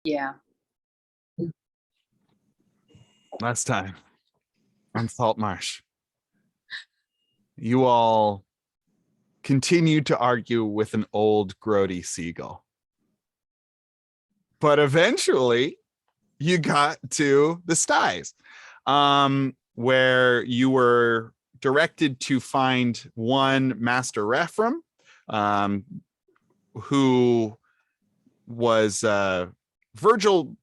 Yeah. Last time on Saltmarsh, you all continued to argue with an old grody seagull. But eventually you got to the styes, where you were directed to find one Master Ephraim, who was Virgil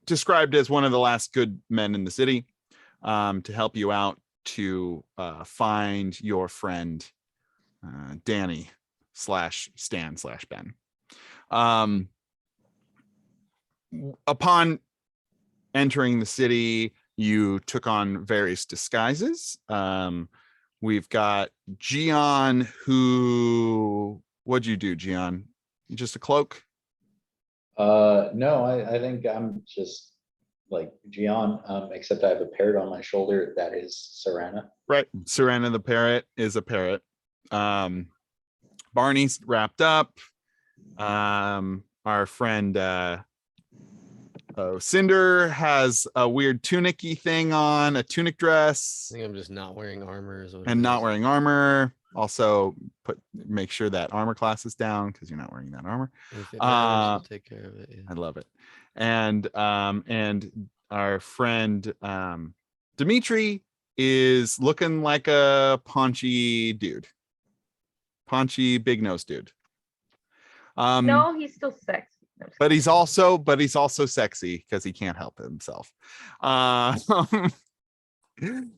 described as one of the last good men in the city, to help you out to find your friend Danny /Stan/Ben. Upon entering the city, you took on various disguises. We've got Gian, who, what'd you do, Gian? Just a cloak? No, I think I'm just like Gian, except I have a parrot on my shoulder. That is Serana. Right. Serana the parrot is a parrot. Barney's wrapped up. Our friend Cinder has a weird tunic-y thing on, a tunic dress. I think I'm just not wearing armor. And not wearing armor. Also make sure that armor class is down because you're not wearing that armor. If it matters, we'll take care of it. Yeah. I love it. And our friend Dimitri is looking like a paunchy dude. Paunchy, big nose dude. No, he's still sexy. But he's also sexy because he can't help himself.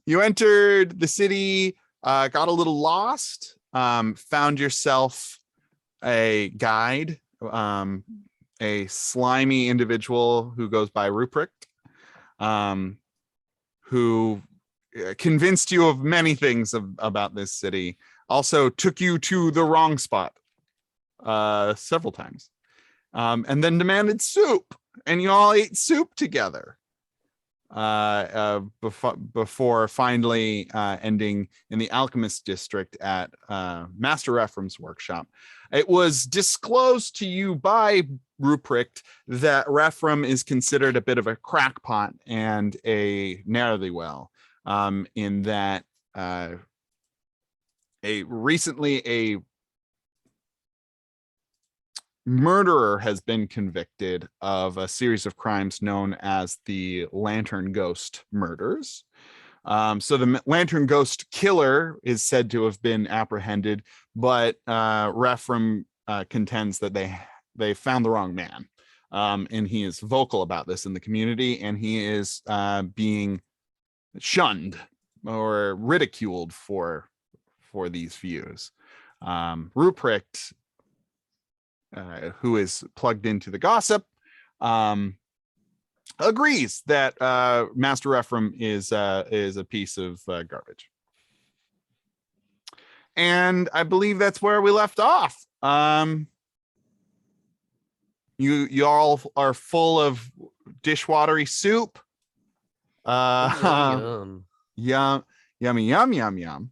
You entered the city, got a little lost, found yourself a guide, a slimy individual who goes by Ruprecht, who convinced you of many things about this city. Also took you to the wrong spot several times. And then demanded soup, and you all ate soup together before finally ending in the Alchemist District at Master Ephraim's workshop. It was disclosed to you by Ruprecht that Ephraim is considered a bit of a crackpot and a ne'er-do-well, in that recently a murderer has been convicted of a series of crimes known as the Lantern Ghost murders. So the Lantern Ghost killer is said to have been apprehended, but Ephraim contends that they found the wrong man, and he is vocal about this in the community, and he is being shunned or ridiculed for these views. Ruprecht, who is plugged into the gossip, agrees that Master Ephraim is a piece of garbage. And I believe that's where we left off. You all are full of dishwatery soup. Yum. Yum.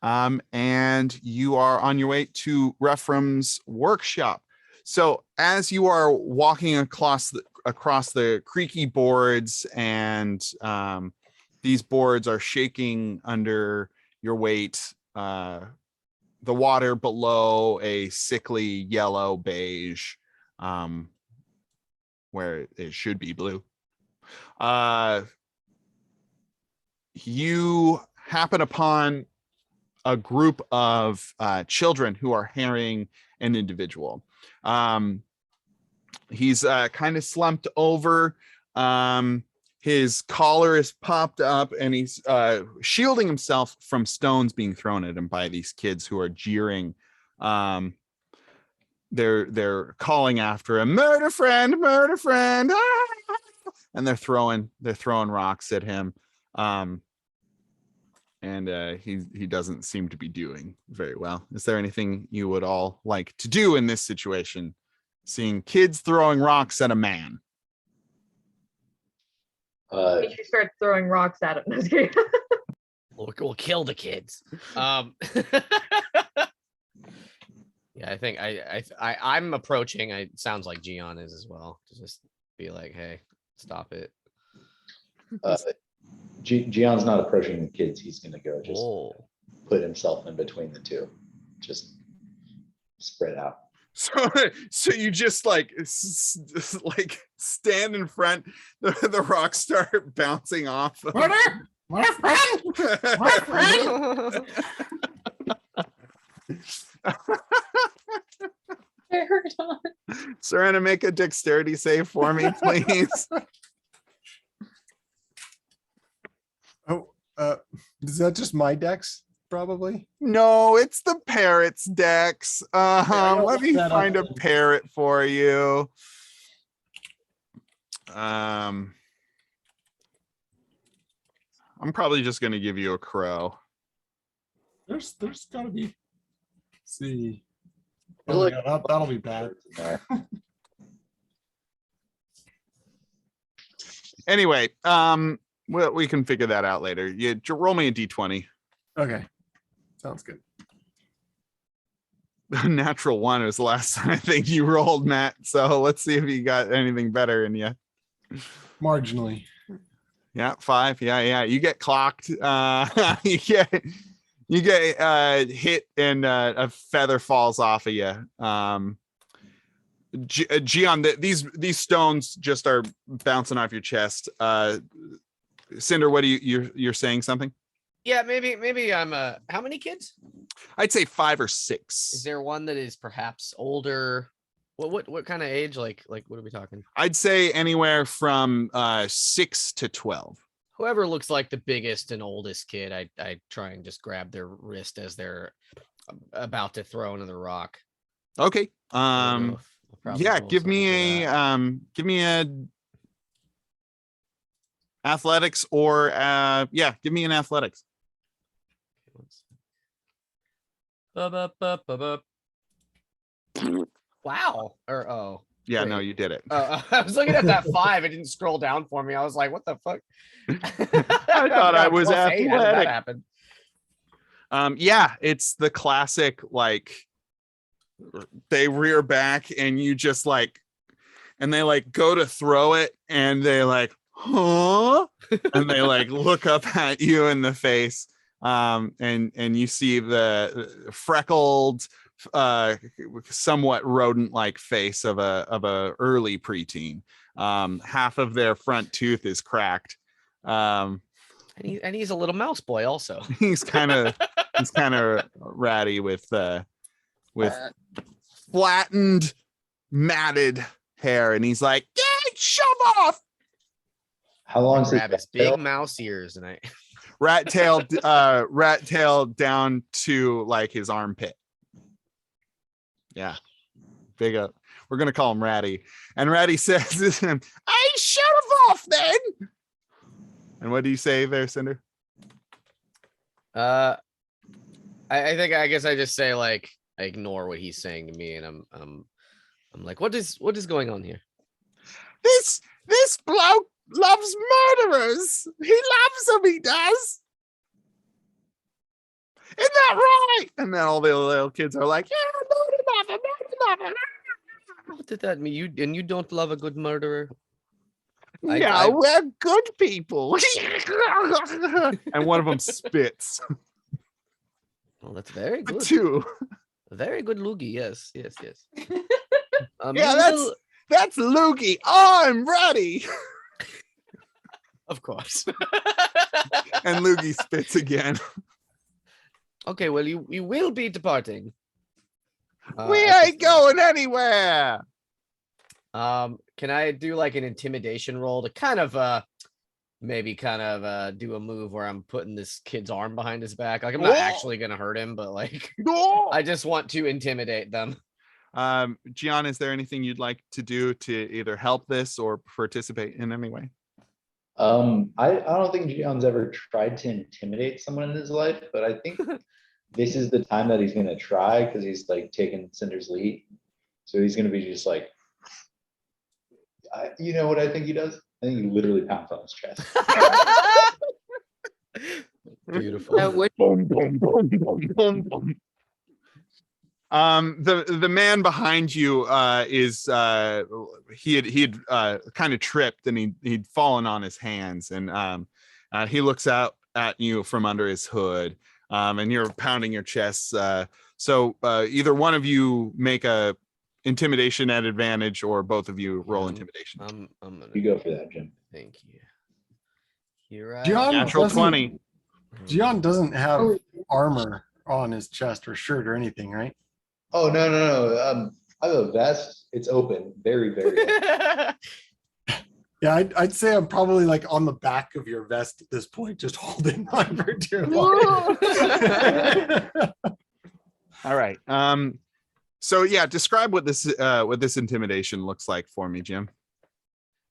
And you are on your way to Ephraim's workshop. So as you are walking across the creaky boards, and these boards are shaking under your weight, the water below a sickly yellow beige, where it should be blue. You happen upon a group of children who are harrying an individual. He's kind of slumped over. His collar is popped up, and he's shielding himself from stones being thrown at him by these kids who are jeering. They're calling after him, murder friend, ah! And they're throwing rocks at him. And he doesn't seem to be doing very well. Is there anything you would all like to do in this situation? Seeing kids throwing rocks at a man. We should start throwing rocks at him. We'll kill the kids. Yeah, I think I'm approaching. It sounds like Gian is as well. To just be like, hey, stop it. Gion's not approaching the kids. He's gonna go just Oh, put himself in between the two. Just spread out. So you just like like stand in front. The rocks start bouncing off. Murder! My friend! My friend! Serena, make a dexterity save for me, please. Oh, is that just my dex? Probably. No, it's the parrot's dex. I Let me looked that find a up. parrot for you. I'm probably just gonna give you a crow. There's gotta be. Let's see. There's Oh, like- yeah, that'll be bad. Anyway, we can figure that out later. You roll me a d20. Okay. Sounds good. Natural 1 is the last time I think you rolled, Matt. So let's see if you got anything better in you. Marginally. Yeah, 5. Yeah. You get clocked. You get hit and a feather falls off of you. Gian, these stones just are bouncing off your chest. Cinder, what do you're saying something? yeah. Maybe I'm how many kids? I'd say 5 or Is 6. there one that is perhaps older? What kind of age? Like what are we talking? I'd say anywhere from 6 to 12. Whoever looks like the biggest and oldest kid, I try and just grab their wrist as they're about to throw into the rock. Okay. I don't know if I'll probably Yeah, roll give something me for a that. give me a athletics or give me an athletics. Ba-ba-ba-ba-ba. Wow. Or Yeah, no, Wait. you did it. I was looking at that 5. It didn't scroll down for me. I was like, what the fuck? I thought I was +8. How did that athletic. happen? Yeah, it's the classic, like they rear back and you just like, and they like go to throw it and they like, huh? And they like look up at you in the face. And you see the freckled, somewhat rodent-like face of a early preteen. Half of their front tooth is cracked. And he's a little mouse boy also. He's kind of ratty with flattened, matted hair, and he's like, "Yeah, shove off!" How long is Grab his it? big mouse ears and I Rat tail down to like his armpit. Yeah, big up. We're gonna call him Ratty, and Ratty says, "I shove off then." And what do you say there, Cinder? I guess I just say like I ignore what he's saying to me and I'm like, what is going on here? This bloke loves murderers. He loves them. He does. Isn't that right? And then all the little kids are like, "Yeah, murder, murder." What did that mean? You don't love a good murderer? No, we're good people. And one of them spits. Well, that's very good. 2. Very good loogie. Yes. Yeah, you will- that's Loogie. I'm ready. of course. And Loogie spits again. Okay, well, you will be departing. We at ain't this going anywhere. time. Can I do like an intimidation roll to kind of maybe do a move where I'm putting this kid's arm behind his back? Like I'm not Whoa. actually gonna hurt him, but like No. I just want to intimidate them. Gian, is there anything you'd like to do to either help this or participate in any way? I don't think Gion's ever tried to intimidate someone in his life, but I think this is the time that he's gonna try because he's like taking Cinder's lead. So he's gonna be just like, you know what I think he does? I think he literally pounds on his chest. Beautiful. Boom, boom, boom, boom, boom, boom. The man behind you is he had kind of tripped and he'd fallen on his hands, and he looks out at you from under his hood, and you're pounding your chest. So either one of you make a intimidation at advantage, or both of you roll intimidation. I'm gonna You go for that, Jim. thank you. Here I Gian Natural doesn't- 20. Gian doesn't have Oh. armor on his chest or shirt or anything, right? Oh, no. I have a vest. It's open. Very, very open. Yeah, I'd say I'm probably like on the back of your vest at this point, just holding on for dear life. All right. So yeah, describe what this intimidation looks like for me, Jim.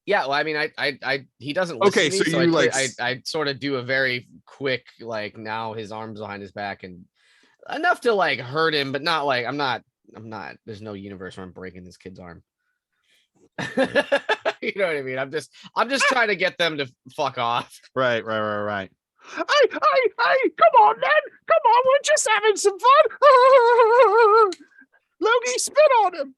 Yeah, well, I mean, I he doesn't listen Okay, to me, so so you, I sort of do a very quick, like, now his arms behind his back and enough to like hurt him, but not like I'm not. There's no universe where I'm breaking this kid's arm. You know what I mean? I'm just trying to get them to fuck off. Right. Hey, come on, then. Come on, we're just having some fun. Logie, spit on him.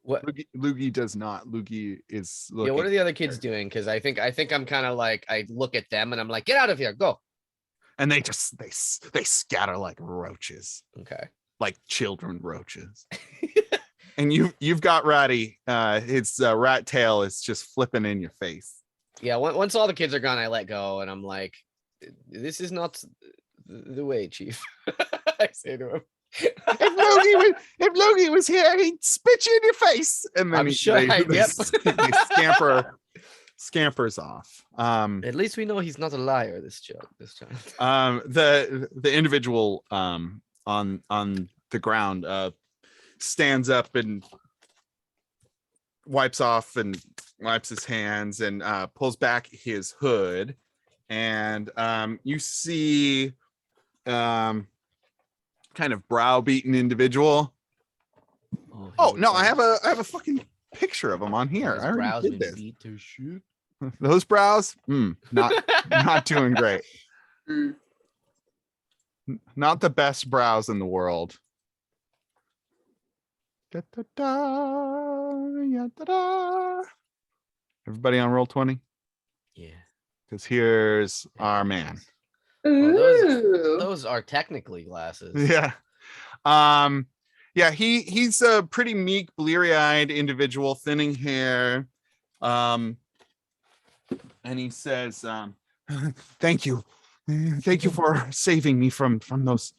What? Loogie does not. Loogie is Yeah, what are looking, the other kids doing? Because I think I'm kind of like, I look at them and I'm like, get out of here, go. and they scatter like roaches, Okay. like children roaches. And you've got Ratty. His rat tail is just flipping in your face. Yeah. Once all the kids are gone, I let go and I'm like, this is not the way, Chief. I say to him. If Logie was here, he'd spit you in your face. And then I'm sure. Yep. they scampers off. At least we know he's not a liar this time. The individual on the ground stands up and wipes his hands and pulls back his hood, and you see kind of browbeaten individual. Oh no, I have a fucking picture of him on here. I already did this. Those brows, not doing great. Not the best brows in the world. Da, da, da, ya, da, da. Everybody on roll 20? Yeah. Because here's our man. Oh, those are technically glasses. Yeah. Yeah, he's a pretty meek, bleary-eyed individual, thinning hair. And he says, thank you. Thank you for saving me from those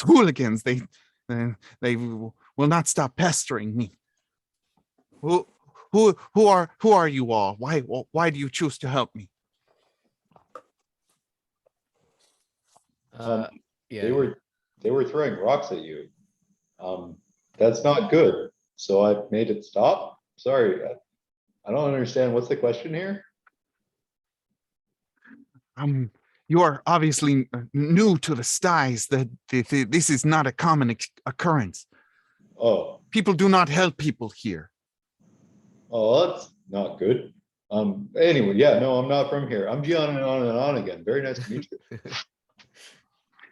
hooligans. They will not stop pestering me. Who are you all? Why do you choose to help me? Yeah. They were throwing rocks at you. That's not good. So I made it stop. Sorry, I don't understand. What's the question here? You are obviously new to the styes. This is not a common occurrence. Oh, People do not help people here. that's not good. Anyway, yeah, no, I'm not from here. I'm Gian and on again. Very nice to meet you.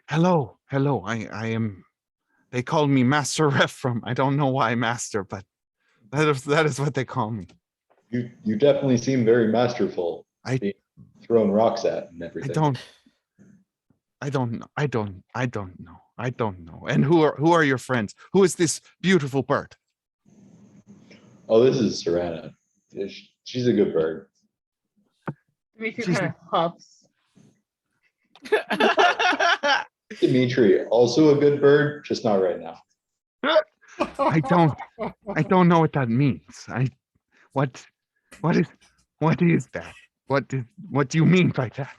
Hello. I am. They called me Master Ref from. I don't know why Master, but that is what they call me. You definitely seem very masterful. Being thrown rocks at and everything. I don't know. And who are your friends? Who is this beautiful bird? Oh, this is Serana. She's a good bird. Dimitri kind of huffs. Dimitri, also a good bird, just not right now. I don't know what that means. What is that? What do you mean by that?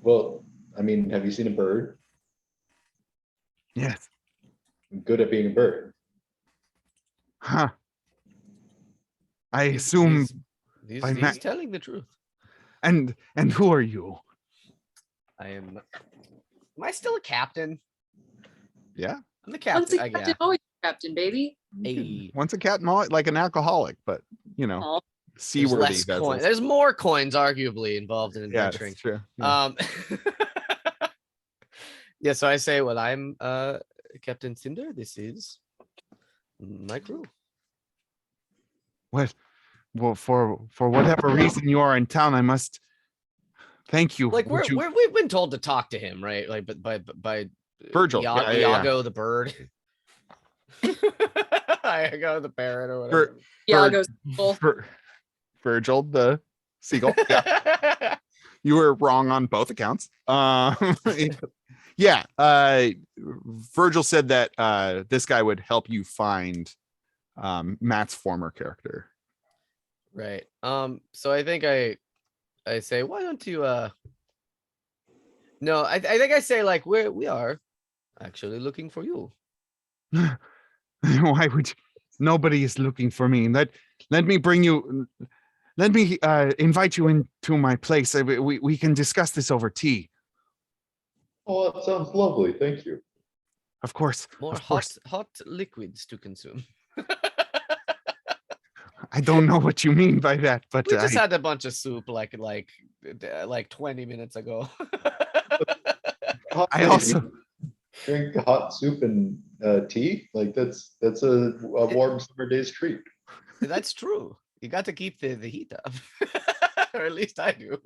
Well, I mean, have you seen a bird? Yes. Good at being a bird. Huh. I assume. He's telling the truth. And who are you? Am I still a captain? Yeah. I'm the Once captain. a captain, always a captain, baby. Hey. Once a cat, like an alcoholic, but Aw. seaworthy. There's more coins arguably involved in Yeah, adventuring. that's true. Yeah. Yeah, so I say, well, I'm Captain Cinder. This is my crew. What? Well, for whatever reason you are in town, I must thank you. Like Would you- we've been told to talk to him, right? Like, but by Virgil. Yeah, yeah, yeah. Iago the bird. Iago the parrot or whatever. Iago's full. Virgil the seagull. Yeah, you were wrong on both accounts. Yeah. Virgil said that this guy would help you find Matt's former character. Right. So I think I say, why don't you no, I think I say like we are actually looking for you. Why would you? Nobody is looking for me? Let me bring you. Let me invite you into my place. We can discuss this over tea. Oh, that sounds lovely. Thank you. Of course. More Of course. hot liquids to consume. I don't know what you mean by that, but We just had a bunch of soup like 20 minutes ago. I also drink hot soup and tea. Like that's a warm summer day's treat. That's true. You got to keep the heat up. Or at least I do.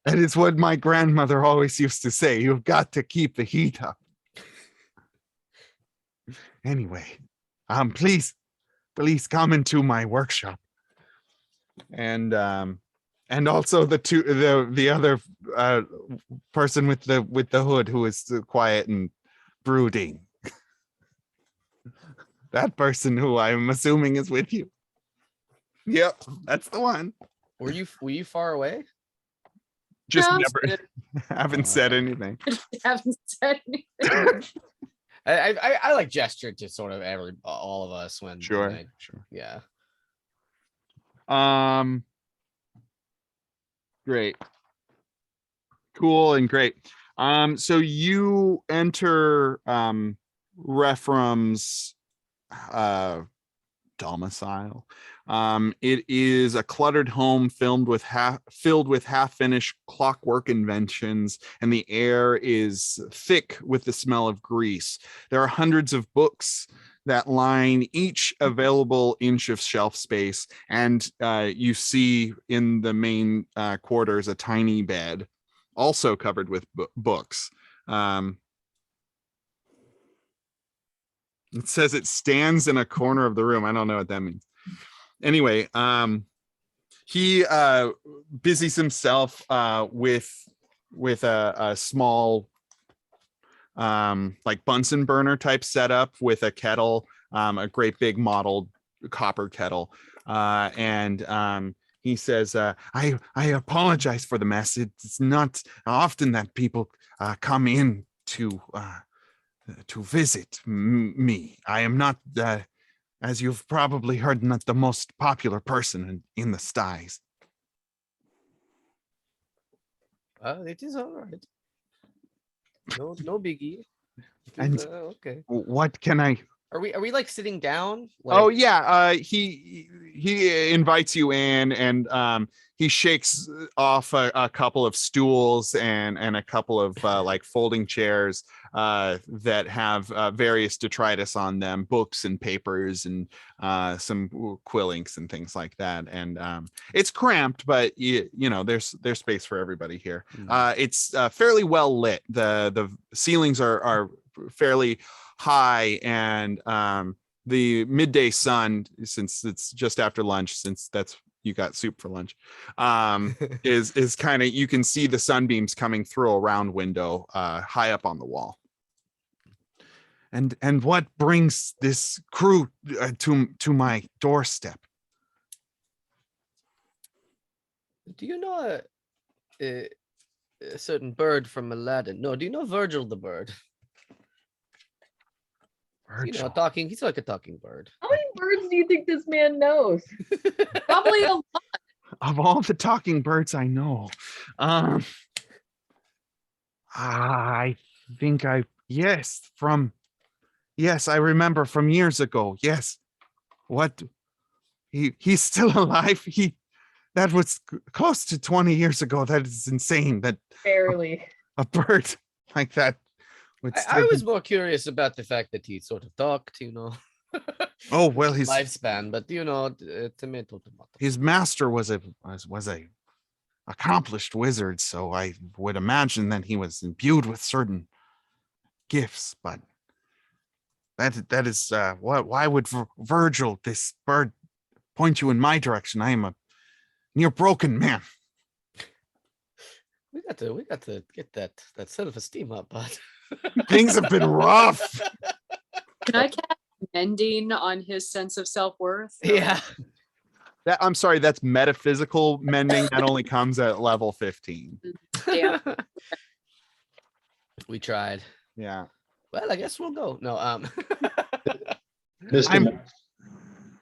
that is what my grandmother always used to say. You've got to keep the heat up. Anyway, please come into my workshop. And also the other person with the hood who is quiet and brooding. That person who I'm assuming is with you. Yep, that's the one. Were you far away? Just No, never haven't said anything. Haven't said anything. I like gestured to sort of all of us when Sure, when I- sure. yeah. Great. Cool and great. So you enter Rephrom's domicile. It is a cluttered home filled with half-finished clockwork inventions, and the air is thick with the smell of grease. There are hundreds of books that line each available inch of shelf space, and you see in the main quarters a tiny bed, also covered with books. It says it stands in a corner of the room. I don't know what that means. Anyway, he busies himself with a small like Bunsen burner type setup with a kettle, a great big modeled copper kettle, and he says, I apologize for the mess. It's not often that people come in to visit me. I am not, as you've probably heard, not the most popular person in the styes. It is all right. No biggie. It And is, okay. what can I? Are we like sitting down? Oh Like, yeah, he invites you in, and he shakes off a couple of stools and a couple of like folding chairs that have various detritus on them, books and papers and some quill inks and things like that. And it's cramped, but you know there's space for everybody here. It's fairly well lit. The ceilings are fairly high, and the midday sun, since it's just after lunch, since that's you got soup for lunch, is kind of, you can see the sunbeams coming through a round window high up on the wall. And what brings this crew to my doorstep? do you know a certain bird from Aladdin? No, do you know Virgil the bird? You know, Virgil. he's like a talking bird. How many words do you think this man knows? Probably a lot. Of all the talking birds I know, I think yes, I remember from years ago. Yes. What? He's still alive. That was close to 20 years ago. That is insane that Barely. a bird like that I was more curious about the fact that he sort of talked, Oh well, his lifespan, but tomato. his master was a accomplished wizard, so I would imagine that he was imbued with certain gifts. But that is why would Virgil, this bird, point you in my direction? I am a near broken man. We got to get that self-esteem up, bud. Things have been rough. Can I cast mending on his sense of self-worth? Yeah. I'm sorry, that's metaphysical mending. That only comes at level 15. Yeah. We tried. Yeah. Well, I guess we'll go. No, Mr. I'm-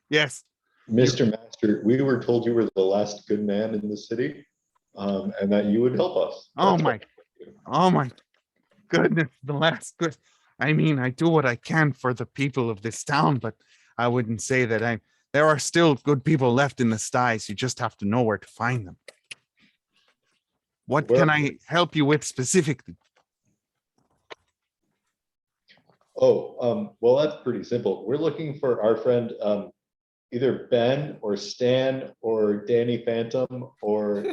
Yes. Mr. Master, we were told you were the last good man in the city, and that you would help us. Oh my goodness. The last good. I mean, I do what I can for the people of this town, but I wouldn't say that there are still good people left in the styes. You just have to know where to find them. What can I help you with specifically? Oh, well, that's pretty simple. We're looking for our friend, either Ben or Stan or Danny Phantom or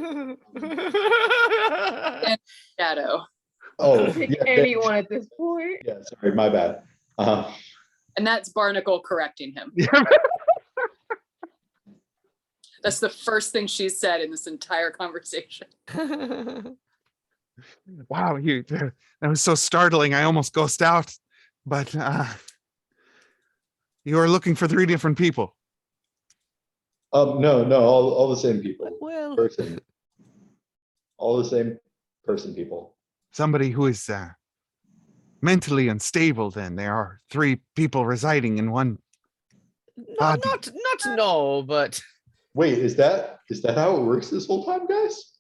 Shadow. oh Pick yeah, anyone at this point. yeah. Sorry, my bad. And that's Barnacle correcting him. That's the first thing she said in this entire conversation. Wow, that was so startling. I almost ghosted out. But you are looking for 3 different people. No, all the same people. Well, Person. All the same person, people. Somebody who is mentally unstable. Then there are 3 people residing in one body. not no, but Wait, is that how it works this whole time, guys?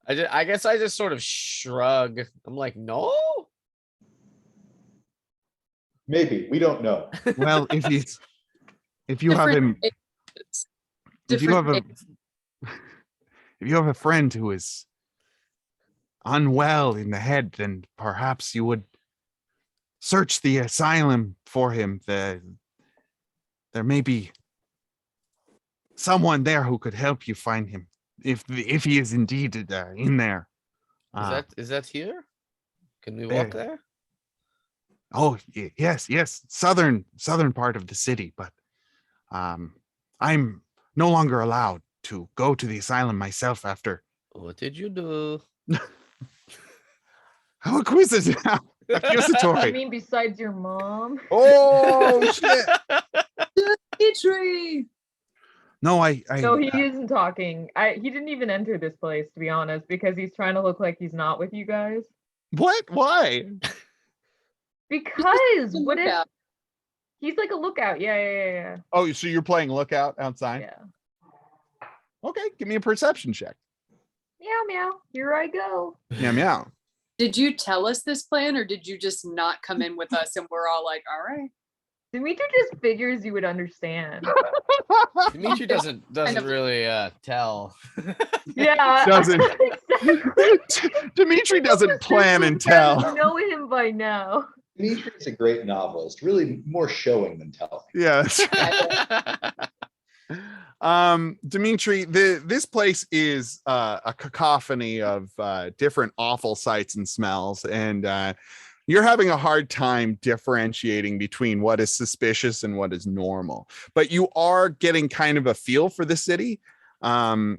I guess I just sort of shrug. I'm like, no. Maybe, we don't know. Well, if you have him, if you have a friend who is unwell in the head, then perhaps you would search the asylum for him. There may be someone there who could help you find him if he is indeed in there. Is that here? Can we walk there? Oh yes, southern part of the city, but I'm no longer allowed to go to the asylum myself after. What did you do? How accusatory. I mean, besides your mom. Oh shit. Dimitri! No, I No, he isn't talking. He didn't even enter this place, to be honest, because he's trying to look like he's not with you guys. what? Why? Because what if Lookout. he's like a lookout? Yeah. Oh, so you're playing lookout outside? Yeah. Okay, give me a perception check. Meow meow. Here I go. Meow meow. Did you tell us this plan or did you just not come in with us and we're all like, all right? Dimitri just figures you would understand. Dimitri doesn't really tell. Yeah. Doesn't. Exactly. Dimitri doesn't plan and tell. You know him by now. Dimitri is a great novelist, really more showing than telling. Yes. Dimitri, this place is a cacophony of different awful sights and smells, and you're having a hard time differentiating between what is suspicious and what is normal, but you are getting kind of a feel for the city.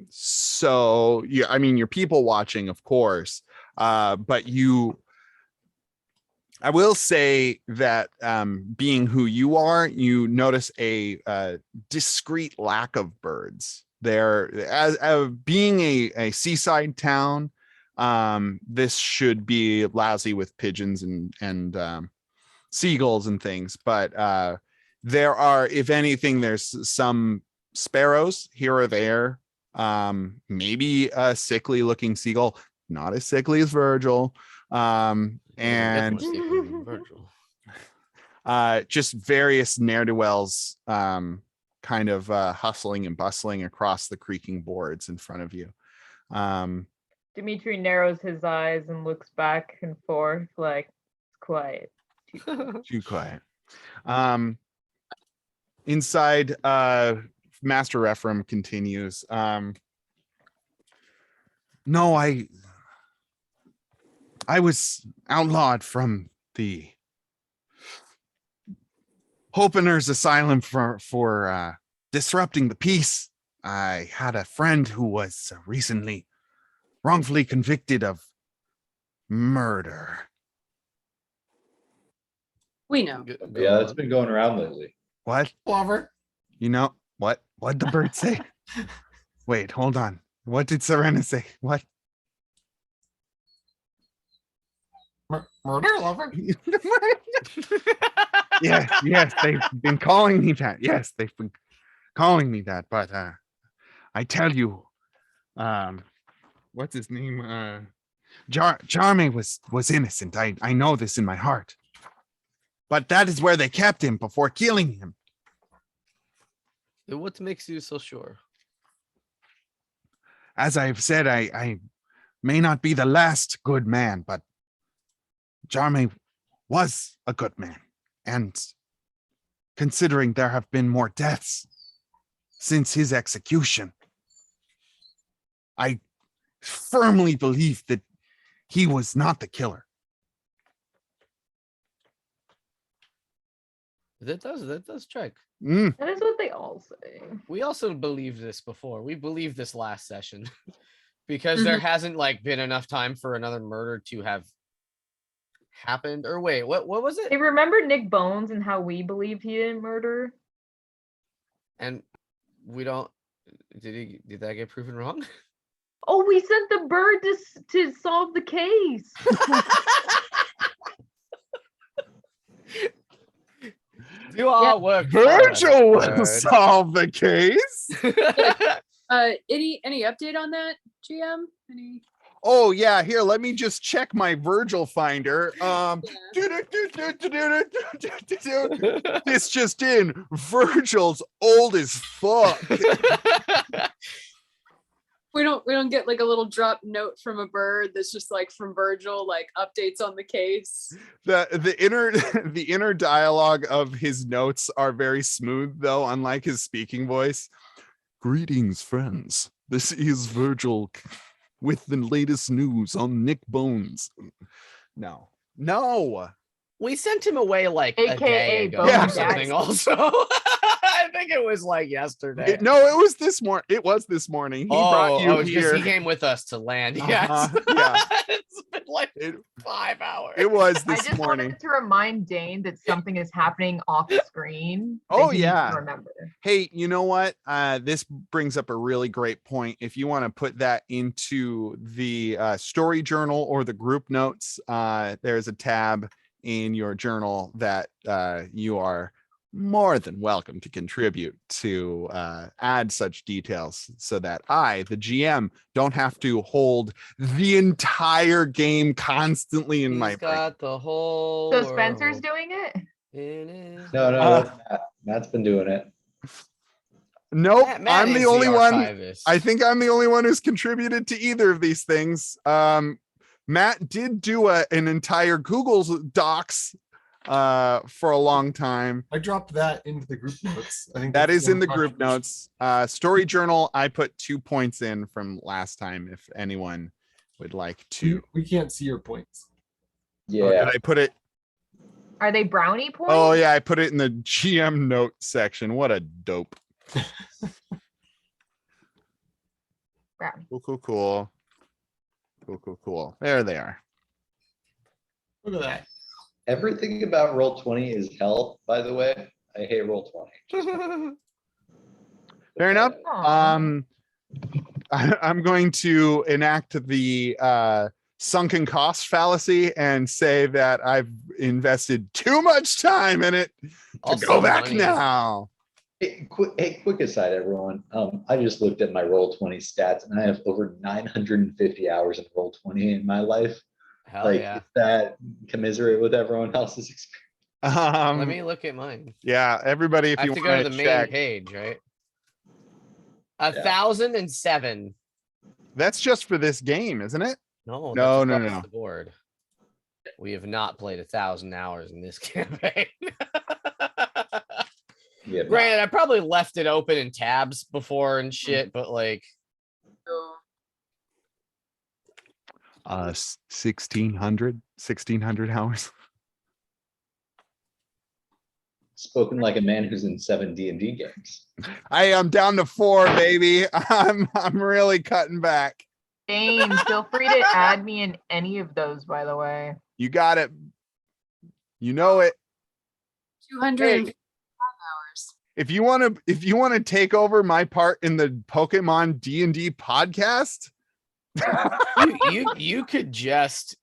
So yeah, I mean, you're people watching, of course, but I will say that being who you are, you notice a discrete lack of birds there. As being a seaside town, this should be lousy with pigeons and seagulls and things, but there are, if anything, there's some sparrows here or there, maybe a sickly looking seagull, not as sickly as Virgil, and just various ne'er-do-wells kind of hustling and bustling across the creaking boards in front of you. Dimitri narrows his eyes and looks back and forth like it's quiet. Too quiet. Inside, Master Ephraim continues. No, I was outlawed from the Hopeners Asylum for disrupting the peace. I had a friend who was recently wrongfully convicted of murder. We know. Yeah, that's been going around lately. What? Lover. You know what? What'd the bird say? Wait, hold on. What did Serena say? What? Murder lover. Yes, they've been calling me that. Yes, they've been calling me that. But I tell you, what's his name? Charme was innocent. I know this in my heart. But that is where they kept him before killing him. What makes you so sure? As I've said, I may not be the last good man, but Charme was a good man. And considering there have been more deaths since his execution, I firmly believe that he was not the killer. That does check. Mm, That is what they all say. We also believed this before. We believed this last session because there hasn't like been enough time for another murder to have happened. Or wait, what was Hey, it? remember Nick Bones and how we believed he didn't murder? And we don't. Did that get proven wrong? Oh, we sent the bird to solve the case. Do all work. Virgil will Bird. solve the case. Any update on that, GM? Any? Oh yeah, here, let me just check my Virgil finder. This just in, Virgil's old as fuck. We don't get like a little drop note from a bird that's just like from Virgil, like updates on the case. The inner dialogue of his notes are very smooth though, unlike his speaking voice. Greetings, friends. This is Virgil with the latest news on Nick Bones. No. We sent him away like a AKA day ago Bone or something. Daddy. Also, I think it was like yesterday. It was this morning. It was this morning. He brought you because here. he came with us to land. Uh-huh, Yes. yeah. It's been like It- 5 hours. It was I this just morning. wanted to remind Dane that something is happening off screen. that Oh, he needs to yeah. remember. Hey, you know what? This brings up a really great point. If you want to put that into the story journal or the group notes, there's a tab in your journal that you are more than welcome to contribute to add such details so that I, the GM, don't have to hold the entire game constantly in my He's brain. got the whole. So Spencer's world doing it? in his- No, that's Matt. Matt's been doing it. Nope, Matt I'm the is only one. archivist. I think I'm the only one who's contributed to either of these things. Matt did do an entire Google Docs for a long time. I dropped that into the group notes. I think That that's is in the one group contribution. notes. Story journal, I put 2 points in from last time if anyone would like to. We can't see your points. Oh, Yeah. did I put it? Are they brownie points? Oh yeah, I put it in the GM note section. What a dope. Brownie. Cool. There they are. Look at that. Everything about Roll20 is hell, by the way. I hate Roll20. Fair enough. Aw. I'm going to enact the sunken cost fallacy and say that I've invested too much time in it to Also go back money. now. Hey, quick aside, everyone. I just looked at my Roll20 stats and I have over 950 hours in Roll20 in my life. Hell yeah. Is that commiserate with everyone else's experience? Let me look at mine. Yeah, everybody, if I you have to go want to to the main check, page, right? Yeah. 1,007. That's just for this game, isn't it? No, No, that's no, across no. the board. We have not played 1,000 hours in this campaign. Yeah, Granted, I probably left it open in tabs before and shit, but like, So, 1600 hours. spoken like a man who's in 7 D&D games. I am down to 4, baby. I'm really cutting back. Dane, feel free to add me in any of those, by the way. You got it. You know it. 205 hours. If you want to take over my part in the Pokemon D&D podcast, you could just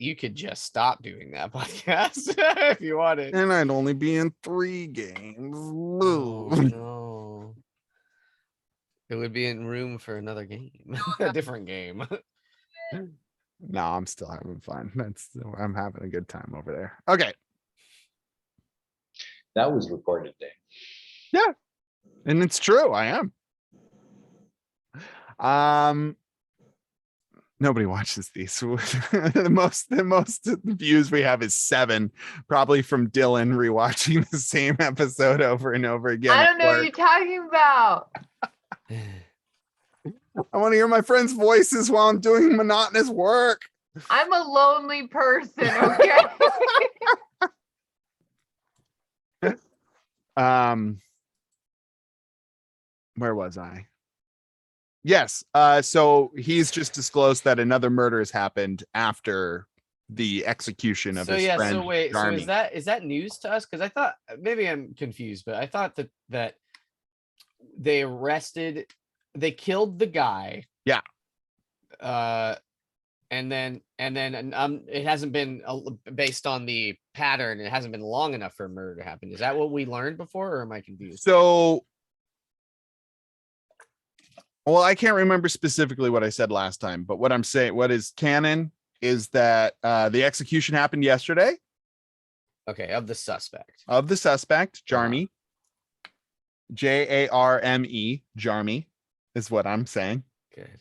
stop doing that podcast if you wanted. and I'd only be in 3 games. Oh, no. It would be in room for another game, a different game. No, I'm still having fun. I'm having a good time over there. Okay. That was recorded, Dave. And it's true. I am. Nobody watches these. the most views we have is 7, probably from Dylan rewatching the same episode over and over again. I don't know what you're talking about. I want to hear my friends' voices while I'm doing monotonous work. I'm a lonely person, okay? Where was I? Yes. So he's just disclosed that another murder has happened after the execution of So his yeah, friend. so wait, so Jarmy. is that news to us? Because I thought, maybe I'm confused, but I thought that they killed the guy. Yeah. And then it hasn't been based on the pattern. It hasn't been long enough for a murder to happen. Is that what we learned before, or am I confused? So, well, I can't remember specifically what I said last time, but what I'm saying, what is canon, is that the execution happened yesterday Okay, of the suspect. of the suspect, Jarmy. Jarme, Jarmy, is what I'm saying. Good.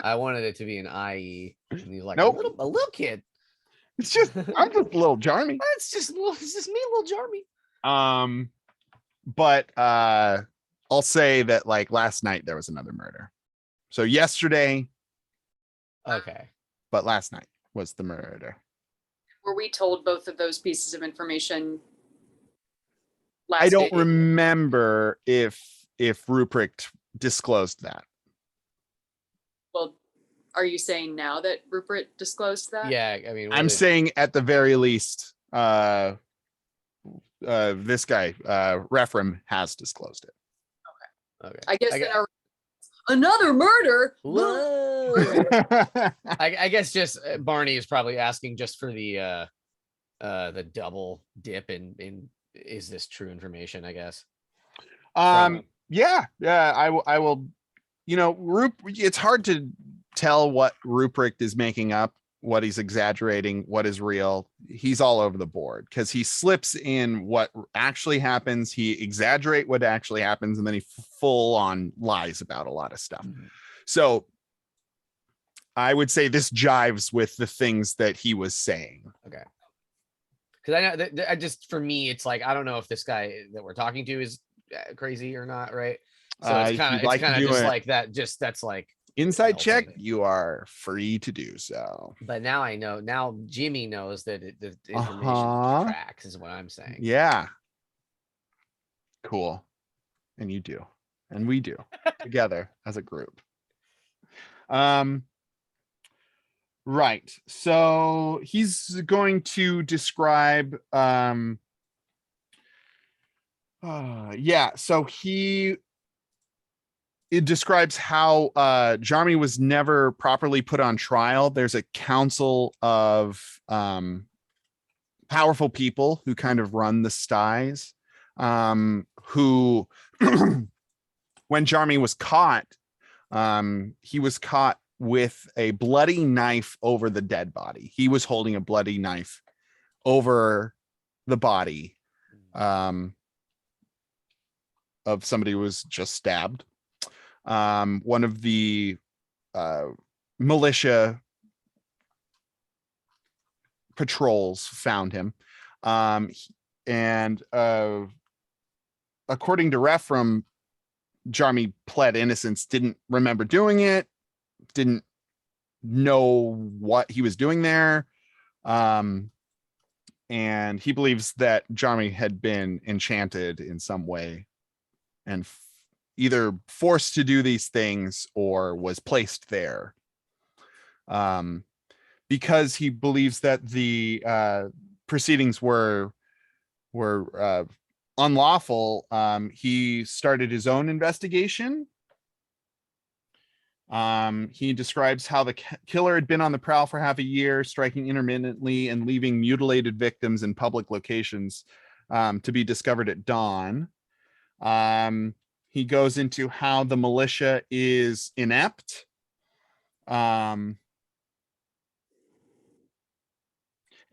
I wanted it to be an IE. And he's like, Nope. a little kid. It's just I'm just a little Jarmy. It's just me, little Jarmy. But I'll say that like last night there was another murder. So yesterday, Okay. but last night was the murder. Were we told both of those pieces of information? I don't day? remember if Ruprecht disclosed that. Well, are you saying now that Rupert disclosed that? Yeah, I mean, I'm saying at the very least, this guy, Rephraim, has disclosed it. okay. I guess another murder. Whoa. I guess just Barney is probably asking just for the double dip in is this true information, I guess. Yeah, I will, it's hard to tell what Ruprecht is making up, what he's exaggerating, what is real. He's all over the board because he slips in what actually happens. He exaggerate what actually happens, and then he full on lies about a lot of stuff. Mm-hmm. So I would say this jives with the things that he was saying. Okay. Because I know I just, for me, it's like, I don't know if this guy that we're talking to is crazy or not, right? So it's kind of just like that. Just that's like inside check. something. You are free to do so. But now I know. Now Jimmy knows that the information tracks, is what I'm saying. Yeah. Cool. And you do, and we do together as a group. Right. So he's going to describe. So it describes how Jarmy was never properly put on trial. There's a council of powerful people who kind of run the styes, who when Jarmy was caught, he was caught with a bloody knife over the dead body. He was holding a bloody knife over the body of somebody who was just stabbed. one of the militia patrols found him. And according to Rephram, Jarmy pled innocence, didn't remember doing it, didn't know what he was doing there. And he believes that Jarmy had been enchanted in some way and either forced to do these things or was placed there. Because he believes that the proceedings were unlawful, he started his own investigation. He describes how the killer had been on the prowl for half a year, striking intermittently and leaving mutilated victims in public locations to be discovered at dawn. He goes into how the militia is inept.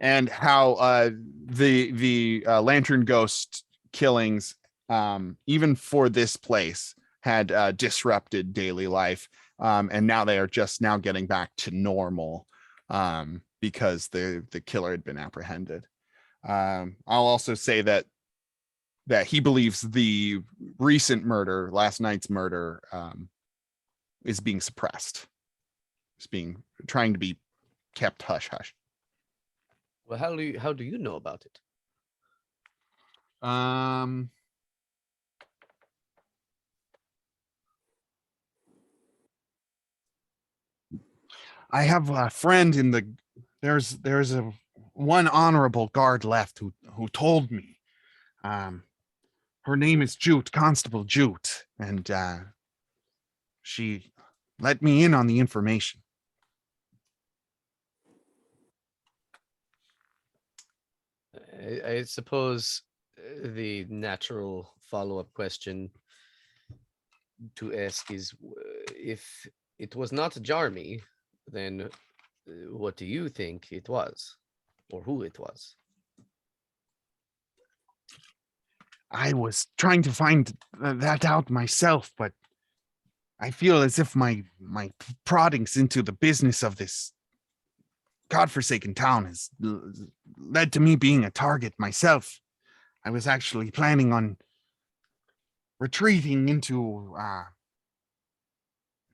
And how the Lantern Ghost killings, even for this place, had disrupted daily life. And now they are just now getting back to normal because the killer had been apprehended. I'll also say that he believes the recent murder, last night's murder, is being suppressed. It's trying to be kept hush hush. Well, how do you know about it? I have a friend in the there's a one honorable guard left who told me. Her name is Jute, Constable Jute, and she let me in on the information. I suppose the natural follow-up question to ask is, if it was not Jarmy, then what do you think it was, or who it was? I was trying to find that out myself, but I feel as if my proddings into the business of this godforsaken town has led to me being a target myself. I was actually planning on retreating into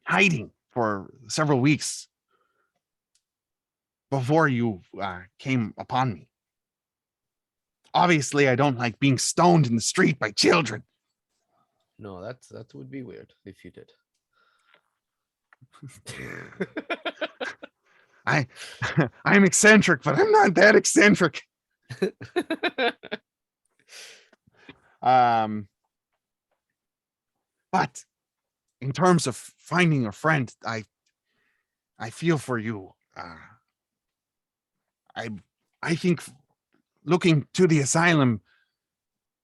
hiding for several weeks before you came upon me. Obviously, I don't like being stoned in the street by children. No, that would be weird if you did. I'm eccentric, but I'm not that eccentric. But in terms of finding a friend, I feel for you. I think looking to the asylum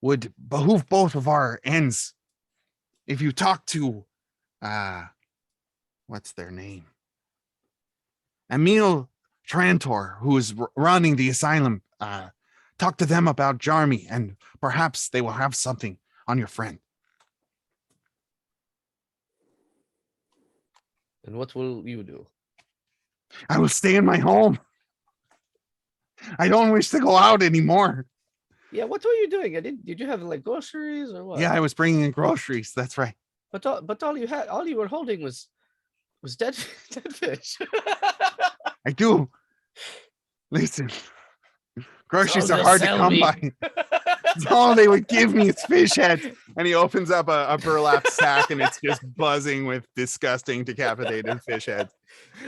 would behoove both of our ends. If you talk to what's their name? Emil Trantor, who is running the asylum, talk to them about Jarmy, and perhaps they will have something on your friend. And what will you do? I will stay in my home. I don't wish to go out anymore. Yeah, what were you doing? Did you have like groceries or what? Yeah, I was bringing in groceries. That's right. But all you were holding was dead fish. I do. Listen, groceries So are hard to sell come me. by. All they would give me is fish heads. And he opens up a burlap sack and it's just buzzing with disgusting decapitated fish heads.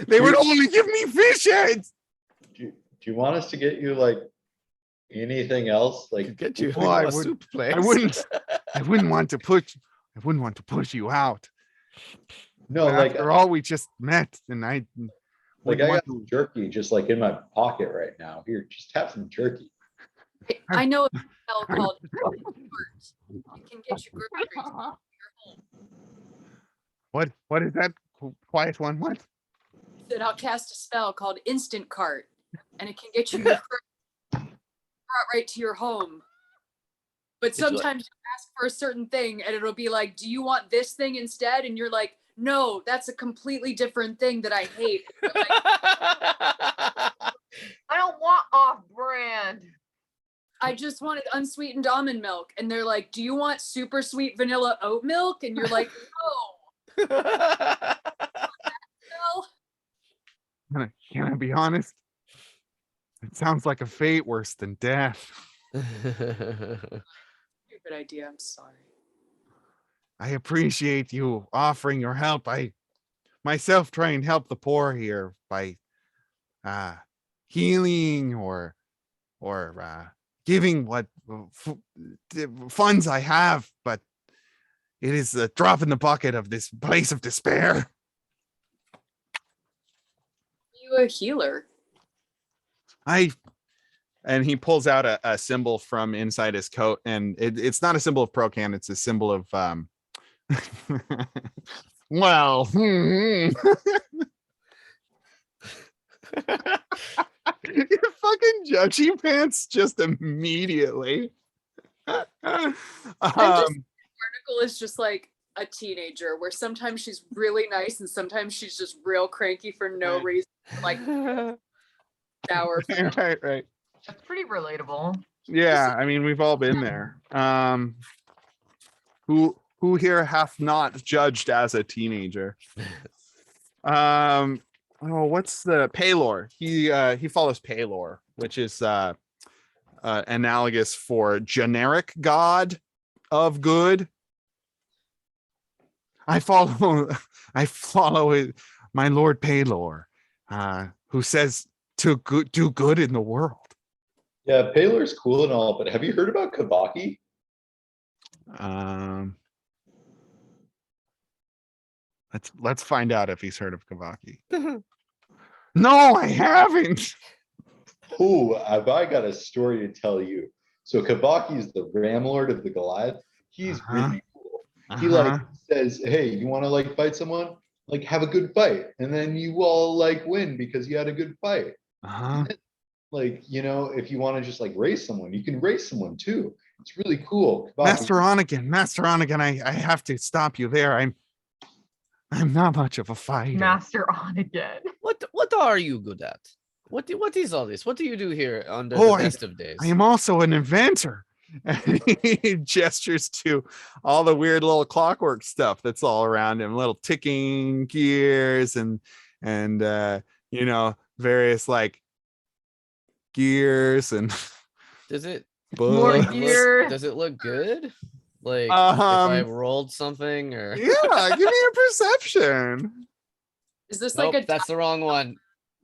They would only give me fish heads. Do you want us to get you like anything else? Like, Get you Well, I a would- soup place. I wouldn't want to push you out. no, But like, after all, we just met, and I like would I want got some jerky just like in my pocket right now. Here, just have some jerky. I know a spell called Saltmarsh. It can get you groceries to your home. What is that? Quiet one. What? Then I'll cast a spell called Instant Cart, and it can get you your groceries brought right to your home. But It's like- sometimes you ask for a certain thing and it'll be like, do you want this thing instead? And you're like, no, that's a completely different thing that I hate. And they're like, I don't want off-brand. I just wanted unsweetened almond milk. And they're like, do you want super sweet vanilla oat milk? And you're like, no. Well, Can I be honest? It sounds like a fate worse than death. stupid idea. I'm sorry. I appreciate you offering your help. I myself try and help the poor here by healing or giving what funds I have, but it is a drop in the bucket of this place of despair. You a healer? And he pulls out a symbol from inside his coat, and it's not a symbol of Procan, it's a symbol of well, your fucking judgy pants just immediately. Article is just like a teenager where sometimes she's really nice and sometimes she's just real cranky for no Right. reason. Like sour. right. That's pretty relatable. Yeah, I mean, we've all been there. Who here hath not judged as a teenager? What's the Paylor? He follows Paylor, which is analogous for generic god of good. I follow it, my Lord Paylor, who says to do good in the world. Yeah, Paylor's cool and all, but have you heard about Kavaki? Let's find out if he's heard of Kavaki. No, I haven't. Oh, have I got a story to tell you? So Kavaki is the Ram Lord of the Goliath. He's really cool. He like says, hey, you want to like fight someone? Like have a good fight. And then you all like win because you had a good fight. Like, you know, if you want to just like race someone, you can race someone too. It's really cool. Kavaki. Master Onigan, I have to stop you there. I'm not much of a fighter. Master on again. What are you good at? What is all this? What do you do here under Oh, the best of days? I am also an inventor. And he gestures to all the weird little clockwork stuff that's all around him, little ticking gears and you know, various like gears and Does it More books. gear. does it look good? Like if I rolled something or Yeah, give me a perception. Is this nope, like a that's the wrong one.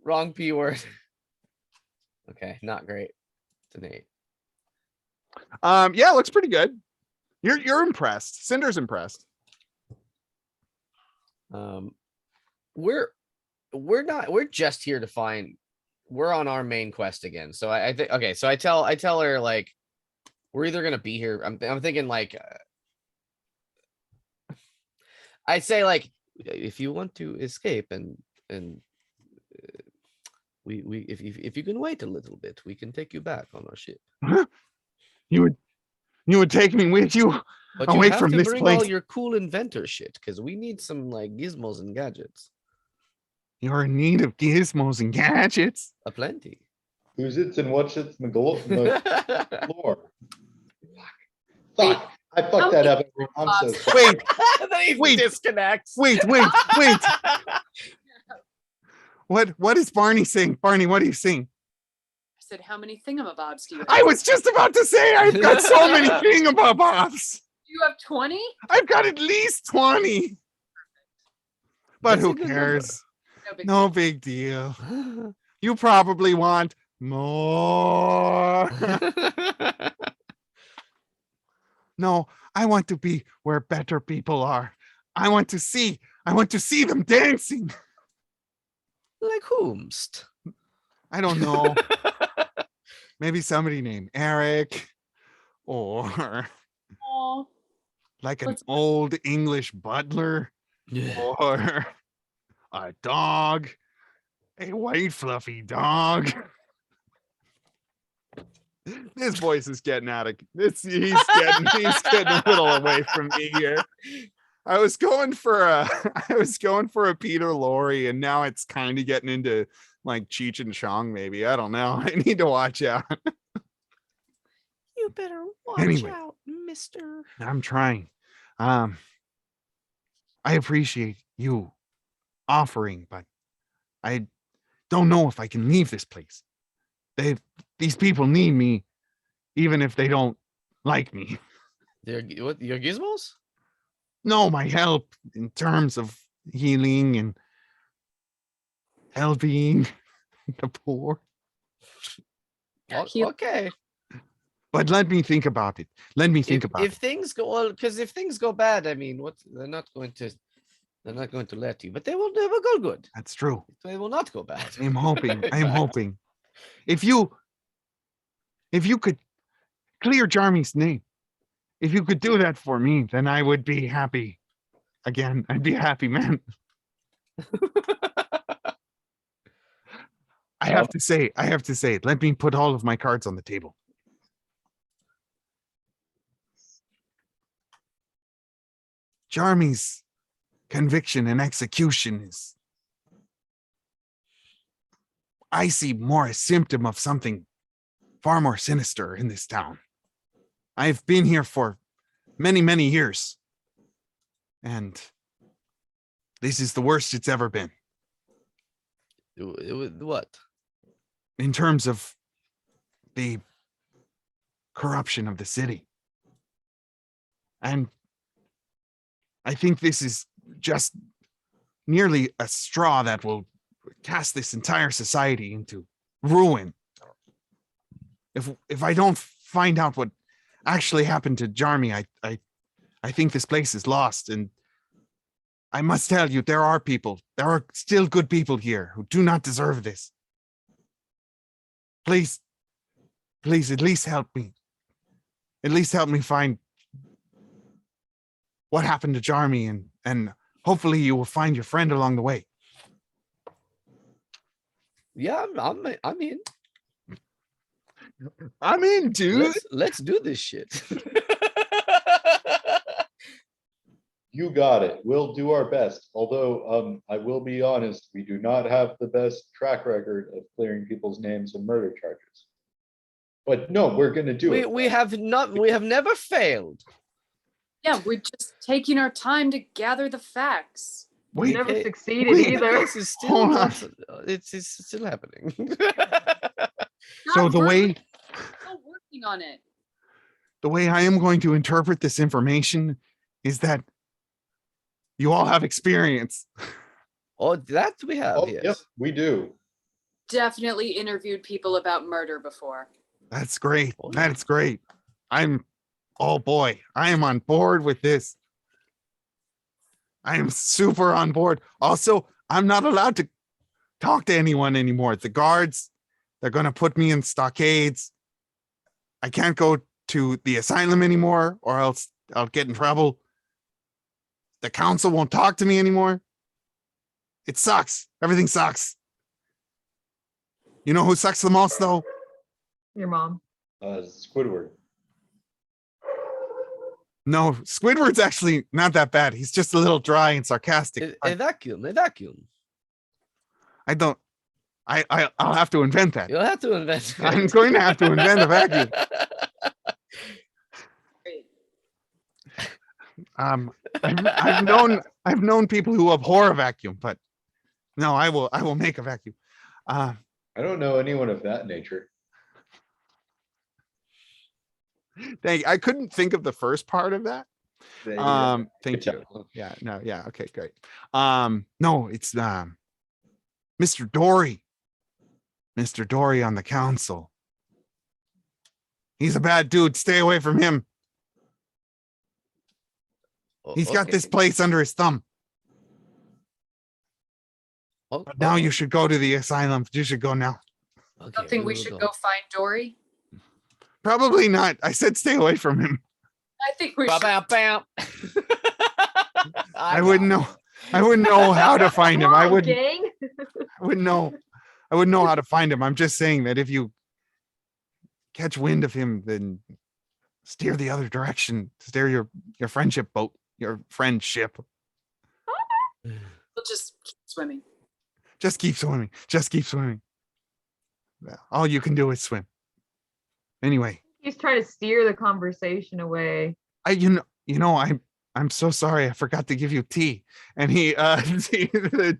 Wrong P word. Okay, not great. It's an 8. Yeah, it looks pretty good. You're impressed. Cinder's impressed. We're just here to find. We're on our main quest again. So I think okay. So I tell her like we're either gonna be here. I'm thinking like I say like if you want to escape and we if you can wait a little bit, we can take you back on our ship. You would take me with you But away you have from to this bring all place. your cool inventor shit because we need some like gizmos and gadgets. You're in need of gizmos and gadgets. Aplenty. Who's it's and what's it's McGlore. Fuck. I fucked that up. I'm so sorry. Wait, disconnects. wait. What is Barney saying? Barney, what are you saying? I said, how many thingamabobs do you have? I was just about to say I've got so many thingamabobs. You have 20? I've got at least 20. But That's a who good cares? No No big deal. big deal. You probably want more. No, I want to be where better people are. I want to see them dancing. Like whomst? I don't know. Maybe somebody named Eric or Aw. like an Let's- old English butler or a dog, a white fluffy dog. This voice is getting out of this. He's getting a little away from me here. I was going for a Peter Lorre, and now it's kind of getting into like Cheech and Chong. Maybe I don't know. I need to watch out. You better watch Anyway. out, mister. I'm trying. I appreciate you offering, but I don't know if I can leave this place. These people need me, even if they don't like me. Your gizmos? No, my help in terms of healing and helping the poor. Okay. But let me think about it. Let me think about If it. things go well, because if things go bad, I mean, what they're not going to let you, but they will go good. That's true. They will not go bad. I'm hoping. I'm hoping. If you could clear Jarmy's name, if you could do that for me, then I would be happy. Again, I'd be a happy man. I have to say, let me put all of my cards on the table. Jarmy's conviction and execution is, I see more a symptom of something far more sinister in this town. I've been here for many, many years, and this is the worst it's ever been What? in terms of the corruption of the city. And I think this is just nearly a straw that will cast this entire society into ruin. If I don't find out what actually happened to Jarmy, I think this place is lost. And I must tell you, there are still good people here who do not deserve this. Please, at least help me. At least help me find what happened to Jarmy, and hopefully you will find your friend along the way. Yeah, I'm in. I'm in, dude. Let's do this shit. You got it. We'll do our best. Although, I will be honest, we do not have the best track record of clearing people's names and murder charges. But no, we're gonna do it. We have never failed. Yeah, we're just taking our time to gather the facts. We Wait, never wait, succeeded wait. either. This is still Hold on. it's still happening. So Not the way really, still working on it. I am going to interpret this information is that you all have experience. Oh, that we have, Oh, yes. yep, we do. Definitely interviewed people about murder before. That's great. Oh, yeah. That's great. Oh boy, I am on board with this. I am super on board. Also, I'm not allowed to talk to anyone anymore. The guards, they're going to put me in stockades. I can't go to the asylum anymore, or else I'll get in trouble. The council won't talk to me anymore. It sucks. Everything sucks. You know who sucks the most, though? Your mom. Squidward. No, Squidward's actually not that bad. He's just a little dry and sarcastic. A vacuum. I'll have to invent that. You'll have to invent. I'm going to have to invent a vacuum. I've known people who abhor a vacuum, but no, I will make a vacuum. I don't know anyone of that nature. I couldn't think of the first part of that. Thank you. job. Yeah, no, yeah, okay, great. No, it's Mr. Dory. Mr. Dory on the council. He's a bad dude. Stay away from him. He's got this place under his thumb. But now you should go to the asylum. You should go now. I don't think we should go find Dory. Probably not. I said stay away from him. I think we should. I wouldn't know. I wouldn't know how to find him. I Come on, wouldn't. gang. I wouldn't know. I wouldn't know how to find him. I'm just saying that if you catch wind of him, then steer the other direction. Steer your friendship boat, your friendship. We'll just keep swimming. Just keep swimming. Just keep swimming. All you can do is swim. Anyway, He's trying to steer the conversation away. I'm so sorry. I forgot to give you tea. And he the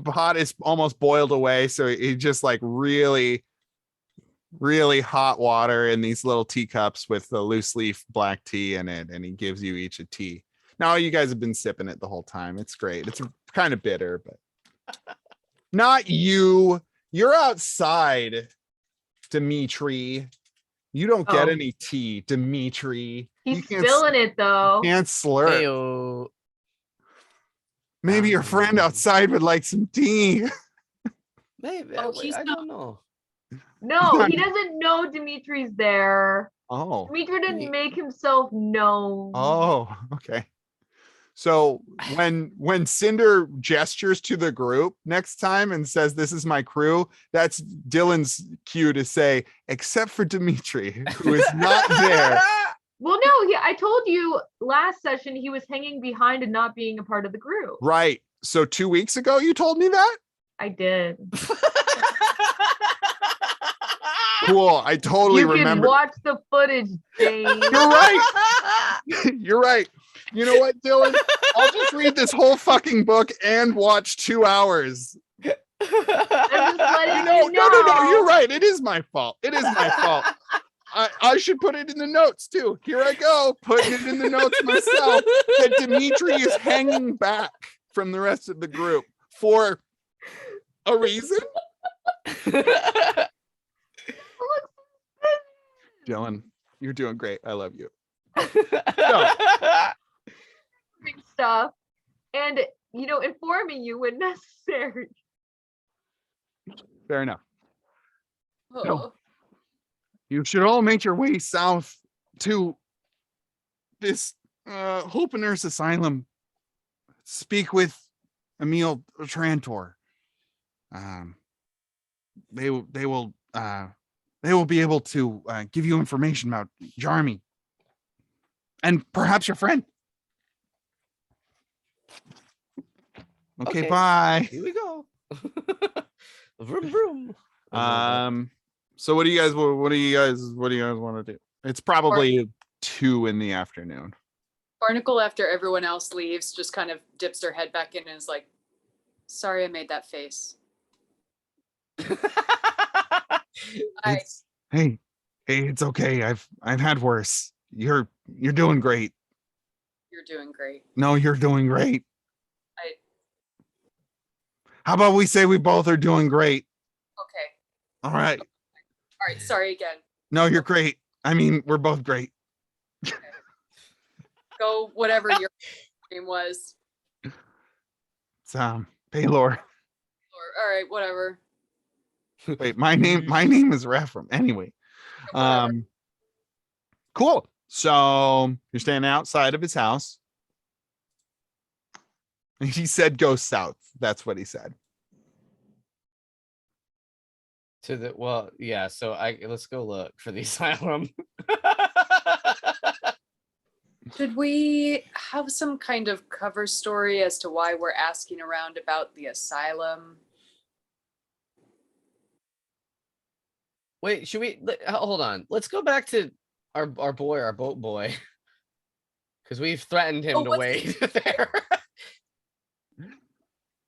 pot is almost boiled away. So he just like really, really hot water in these little teacups with the loose leaf black tea in it. And he gives you each a tea. Now you guys have been sipping it the whole time. It's great. It's kind of bitter, but not you. You're outside, Dimitri. You don't get Oh. any tea, Dimitri. He's You can't spilling it though. Can't slur. Heyo. Maybe your friend outside would like some tea. Maybe. Oh, wait, he's I not- don't know. No, he doesn't know Dimitri's there. Oh. Dimitri didn't Ye- make himself known. Oh, okay. So when Cinder gestures to the group next time and says, "This is my crew," that's Dylan's cue to say, "Except for Dimitri, who is not there." Well, no, I told you last session he was hanging behind and not being a part of the group. Right. So 2 weeks ago, you told me that? I did. Cool. I totally You can remember. watch the footage, James. You're right. You're right. You know what, Dylan? I'll just read this whole fucking book and watch 2 hours. I'm just letting No, you know. no. You're right. It is my fault. It is my fault. I should put it in the notes too. Here I go, putting it in the notes myself that Dimitri is hanging back from the rest of the group for a reason. Dylan, you're doing great. I love you. Stuff and informing you when necessary. Fair enough. Oh, You should all make your way south to this Hope and Nurse Asylum. Speak with Emil Trantor. They will be able to give you information about Jarmy and perhaps your friend. Okay, Okay. bye. Here we go. Vroom vroom. So what do you guys want to do? It's probably 2 in the afternoon. Barnacle, after everyone else leaves, just kind of dips her head back in and is like, "Sorry, I made that face." Hey, it's okay. I've had worse. You're doing great. You're doing great. No, you're doing great. I- How about we say we both are doing great? Okay. All right. All right. Sorry again. No, you're great. I mean, we're both great. Go whatever your name was. It's Paylor. Or, all right, whatever. Wait, my name is Rephram. Anyway. Whatever. Cool. So you're standing outside of his house. He said go south. That's what he said. To the yeah. So let's go look for the asylum. Should we have some kind of cover story as to why we're asking around about the asylum? Wait, should we hold on? Let's go back to our boat boy, because we've threatened him Oh, to what's- wait there.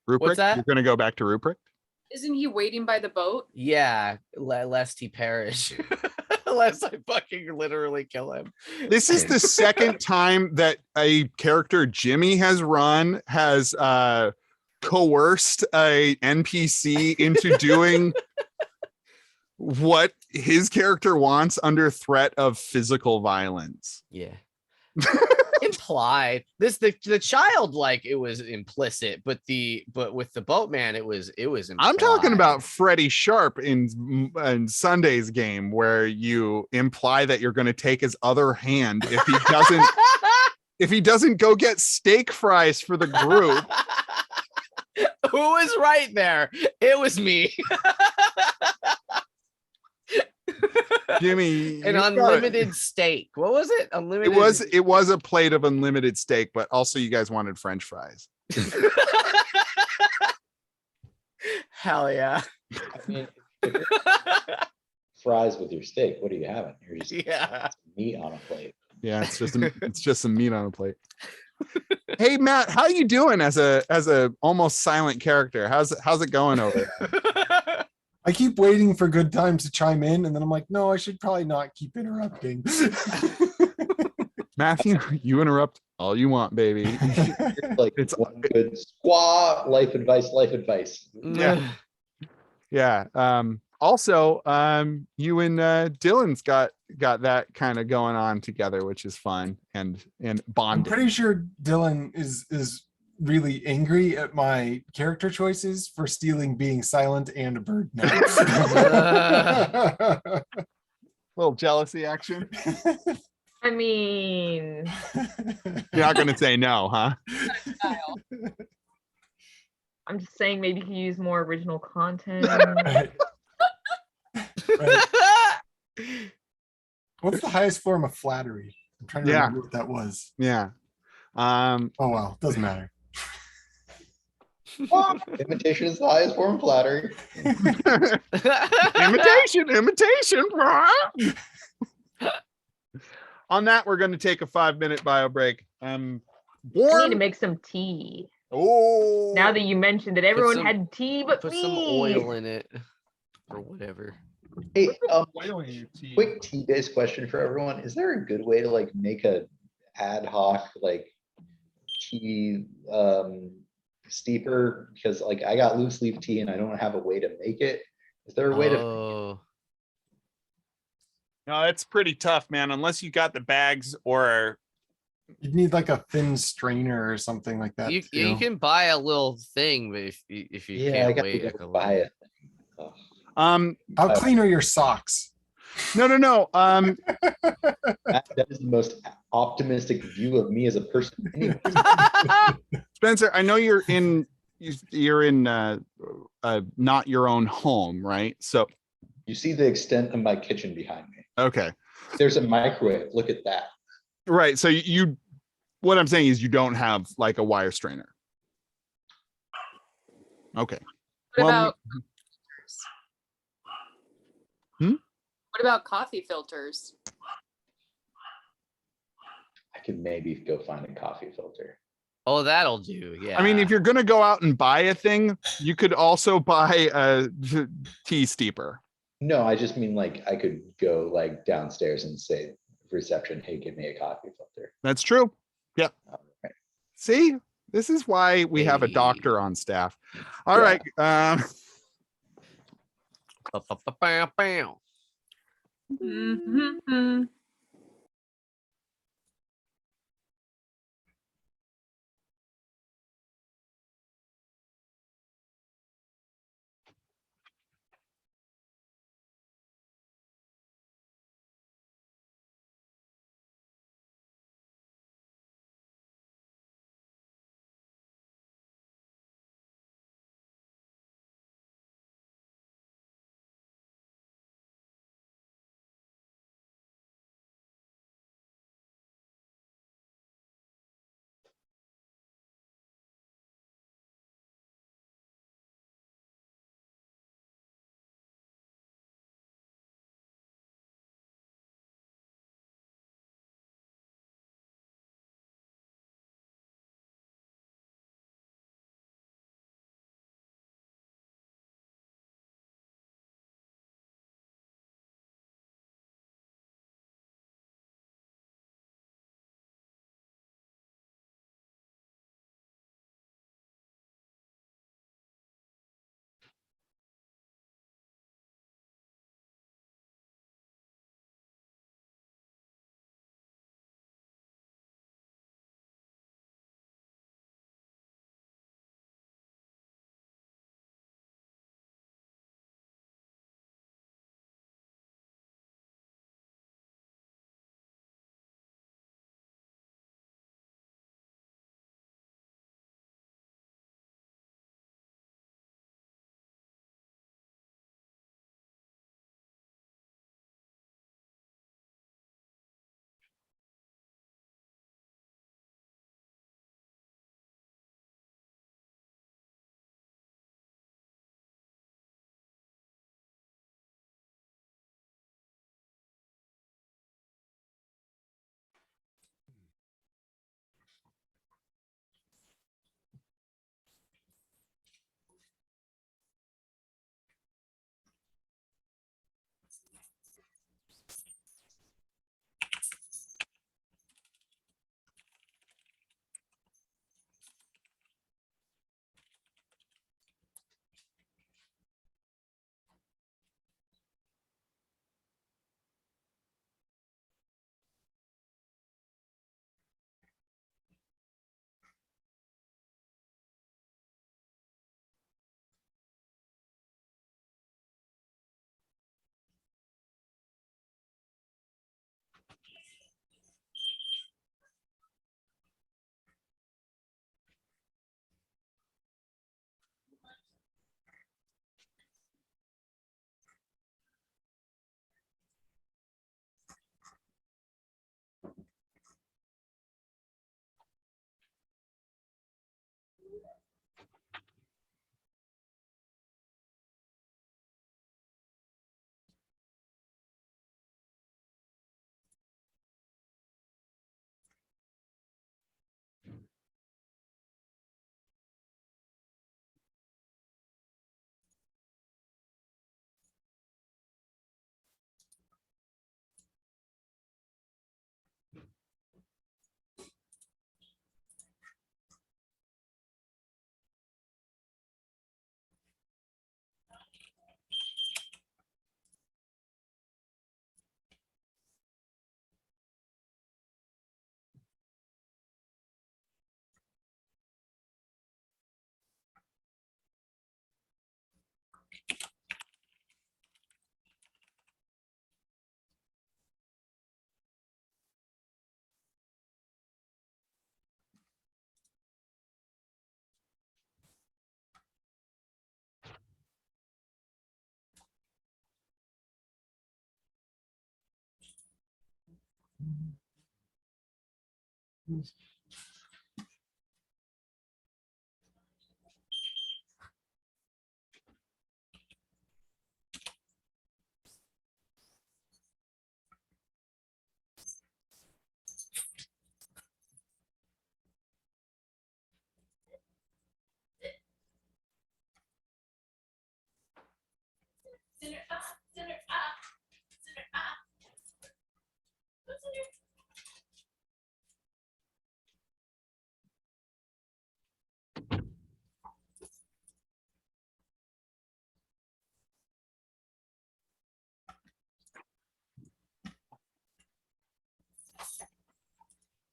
Ruprecht, that? you're going to go back to Ruprecht? Isn't he waiting by the boat? Yeah, lest he perish. Unless I fucking literally kill him. This is the second time that a character Jimmy has coerced a NPC into doing what his character wants under threat of physical violence. Yeah. Implied. The child, like, it was implicit, but with the boatman it was implied. I'm talking about Freddie Sharp in Sunday's game, where you imply that you're going to take his other hand if he doesn't go get steak fries for the group. Who was right there? It was me. Jimmy, An you got it. unlimited steak. What was it? Unlimited. It was a plate of unlimited steak, but also you guys wanted French fries. Hell yeah. I mean, if you're fries with your steak, what are you having? You're just Yeah. meat on a plate. Yeah, it's just some meat on a plate. Hey Matt, how you doing as a almost silent character? How's it going over there? I keep waiting for good times to chime in, and then I'm like, no, I should probably not keep interrupting. Matthew, you interrupt all you want, baby. Like It's- one good squaw life advice. Yeah. Yeah. Also, you and Dylan's got that kind of going on together, which is fun and I'm bonding. pretty sure Dylan is really angry at my character choices for stealing being silent and a bird now. Little jealousy action. I mean, You're not gonna say no, huh? Kyle. I'm just saying maybe he use more original content. Right. Right. What's the highest form of flattery? I'm trying to Yeah. remember what that was. Yeah. Oh well, doesn't matter. Imitation is the highest form of flattery. imitation. On that, we're going to take a 5-minute bio break. I need to Warm. make some tea. Oh, Now that you mentioned that everyone some- had tea but Put me. some oil in it or whatever. Hey, oil in your tea. quick tea-based question for everyone. Is there a good way to like make a ad hoc like tea steeper? Because like I got loose leaf tea and I don't have a way to make it. Is there a way to? Oh, No, it's pretty tough, man. Unless you got the bags or You'd need like a thin strainer or something like that. you too. can buy a little thing, but if you Yeah, I can't got wait to a go couple. buy it. Oh. How clean are your socks? no. That is the most optimistic view of me as a person. Anyway, Spencer, I know you're in not your own home, right? So you see the extent of my kitchen behind me. okay, There's a microwave. Look at that. right. So you, what I'm saying is you don't have like a wire strainer. Okay. What Well, about Hmm? What about coffee filters? I could maybe go find a coffee filter. Oh, that'll do. Yeah. I mean, if you're gonna go out and buy a thing, you could also buy a tea steeper. No, I just mean like I could go like downstairs and say reception, hey, give me a coffee filter. That's true. Yep. Alright. See, this is why we have a Hey. doctor on staff. All Yeah. right. Ba-ba-ba-ba-bow. Mhm.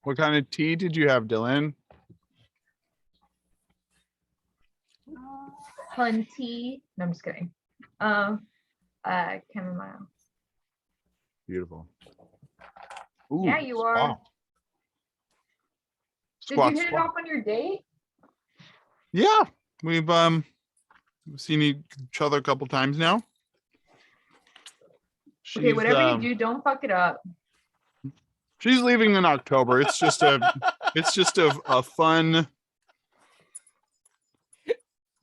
What kind of tea did you have, Dylan? Hun tea. No, I'm just kidding. Chamomile. Beautiful. Ooh, Yeah, you are. squawk. Did Squawk, you hit it squawk. off on your date? Yeah, we've seen each other a couple times now. Okay, She's, whatever you do, don't fuck it up. she's leaving in October. It's just a fun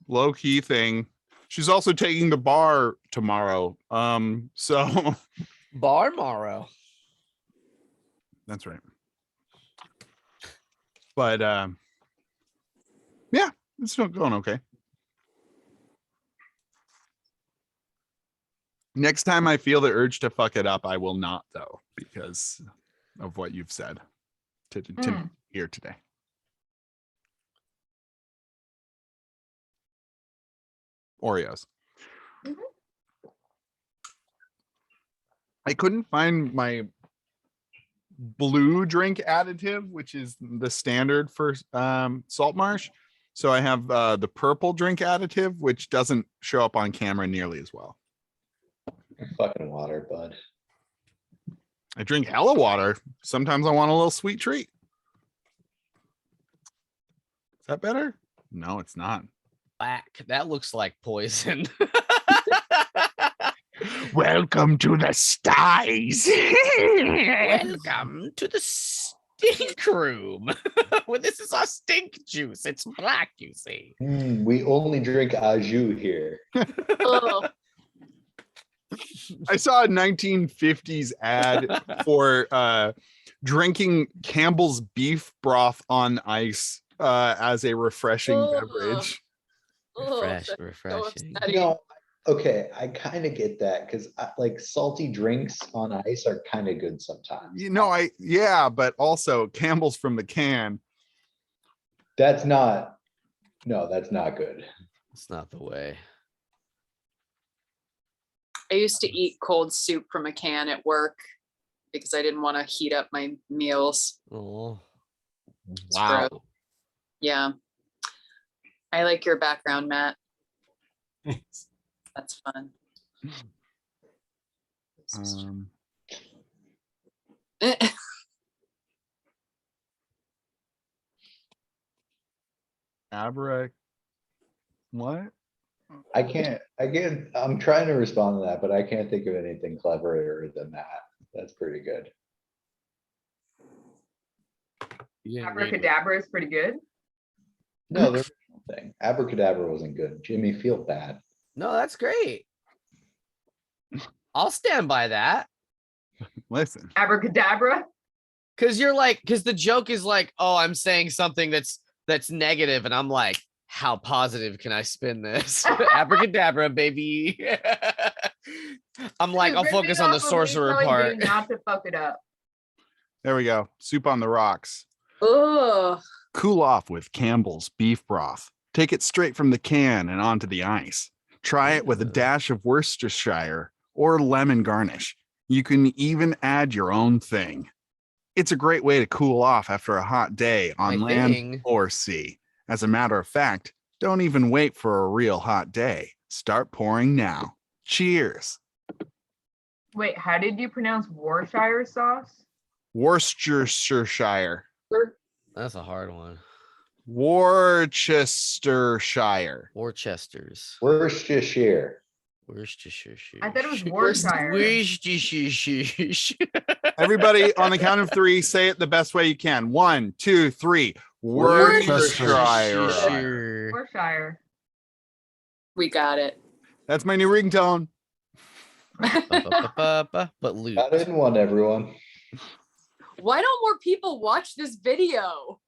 low key thing. She's also taking the bar tomorrow. So Bar morrow. that's right. But yeah, it's still going okay. Next time I feel the urge to fuck it up, I will not, though, because of what you've said to me here today. Oreos. Mhm. I couldn't find my blue drink additive, which is the standard for Saltmarsh. So I have the purple drink additive, which doesn't show up on camera nearly as well. Fucking water, bud. I drink hella water. Sometimes I want a little sweet treat. Is that better? No, it's not. Black. That looks like poison. Welcome to the styes. Welcome to the stink room. Well, this is our stink juice. It's black, you see. We only drink au jus here. Ugh. I saw a 1950s ad for drinking Campbell's beef broth on ice as a refreshing Ugh. beverage. Ugh, Refresh, that's so refreshing. upsetting. No, okay, I kind of get that because like salty drinks on ice are kind of good sometimes. You know, yeah, but also Campbell's from the can. That's not, no, that's not good. It's not the way. I used to eat cold soup from a can at work because I didn't want to heat up my meals. Oh, Wow. gross. Yeah. I like your background, Matt. That's fun. Abra, what? I'm trying to respond to that, but I can't think of anything cleverer than that. That's pretty good. you didn't read it. Abracadabra is pretty good. No, the original thing. Abracadabra wasn't good. Jimmy, feel bad. No, that's great. I'll stand by that. Listen, Abracadabra. Cause you're like, cause the joke is like, oh, I'm saying something that's negative, and I'm like, how positive can I spin this? Abracadabra, baby. I'm like, I'll Rip focus it on the off of me sorcerer telling part. you not to fuck it up. there we go. Soup on the rocks. Ugh. Cool off with Campbell's beef broth. Take it straight from the can and onto the ice. Try it with a dash of Worcestershire or lemon garnish. You can even add your own thing. It's a great way to cool off after a hot day on My land thing. or sea. As a matter of fact, don't even wait for a real hot day. Start pouring now. Cheers. Wait, how did you pronounce Worcestershire sauce? Worcestershire. That's a hard one. Worcestershire. Worcester's. Worcestershire. I thought it was Warshire. Everybody, on the count of three, say it the best way you can. 1, 2, 3. Worcestershire. Warshire. We got it. That's my new ringtone. But Luke. Got it in one, everyone. Why don't more people watch this video?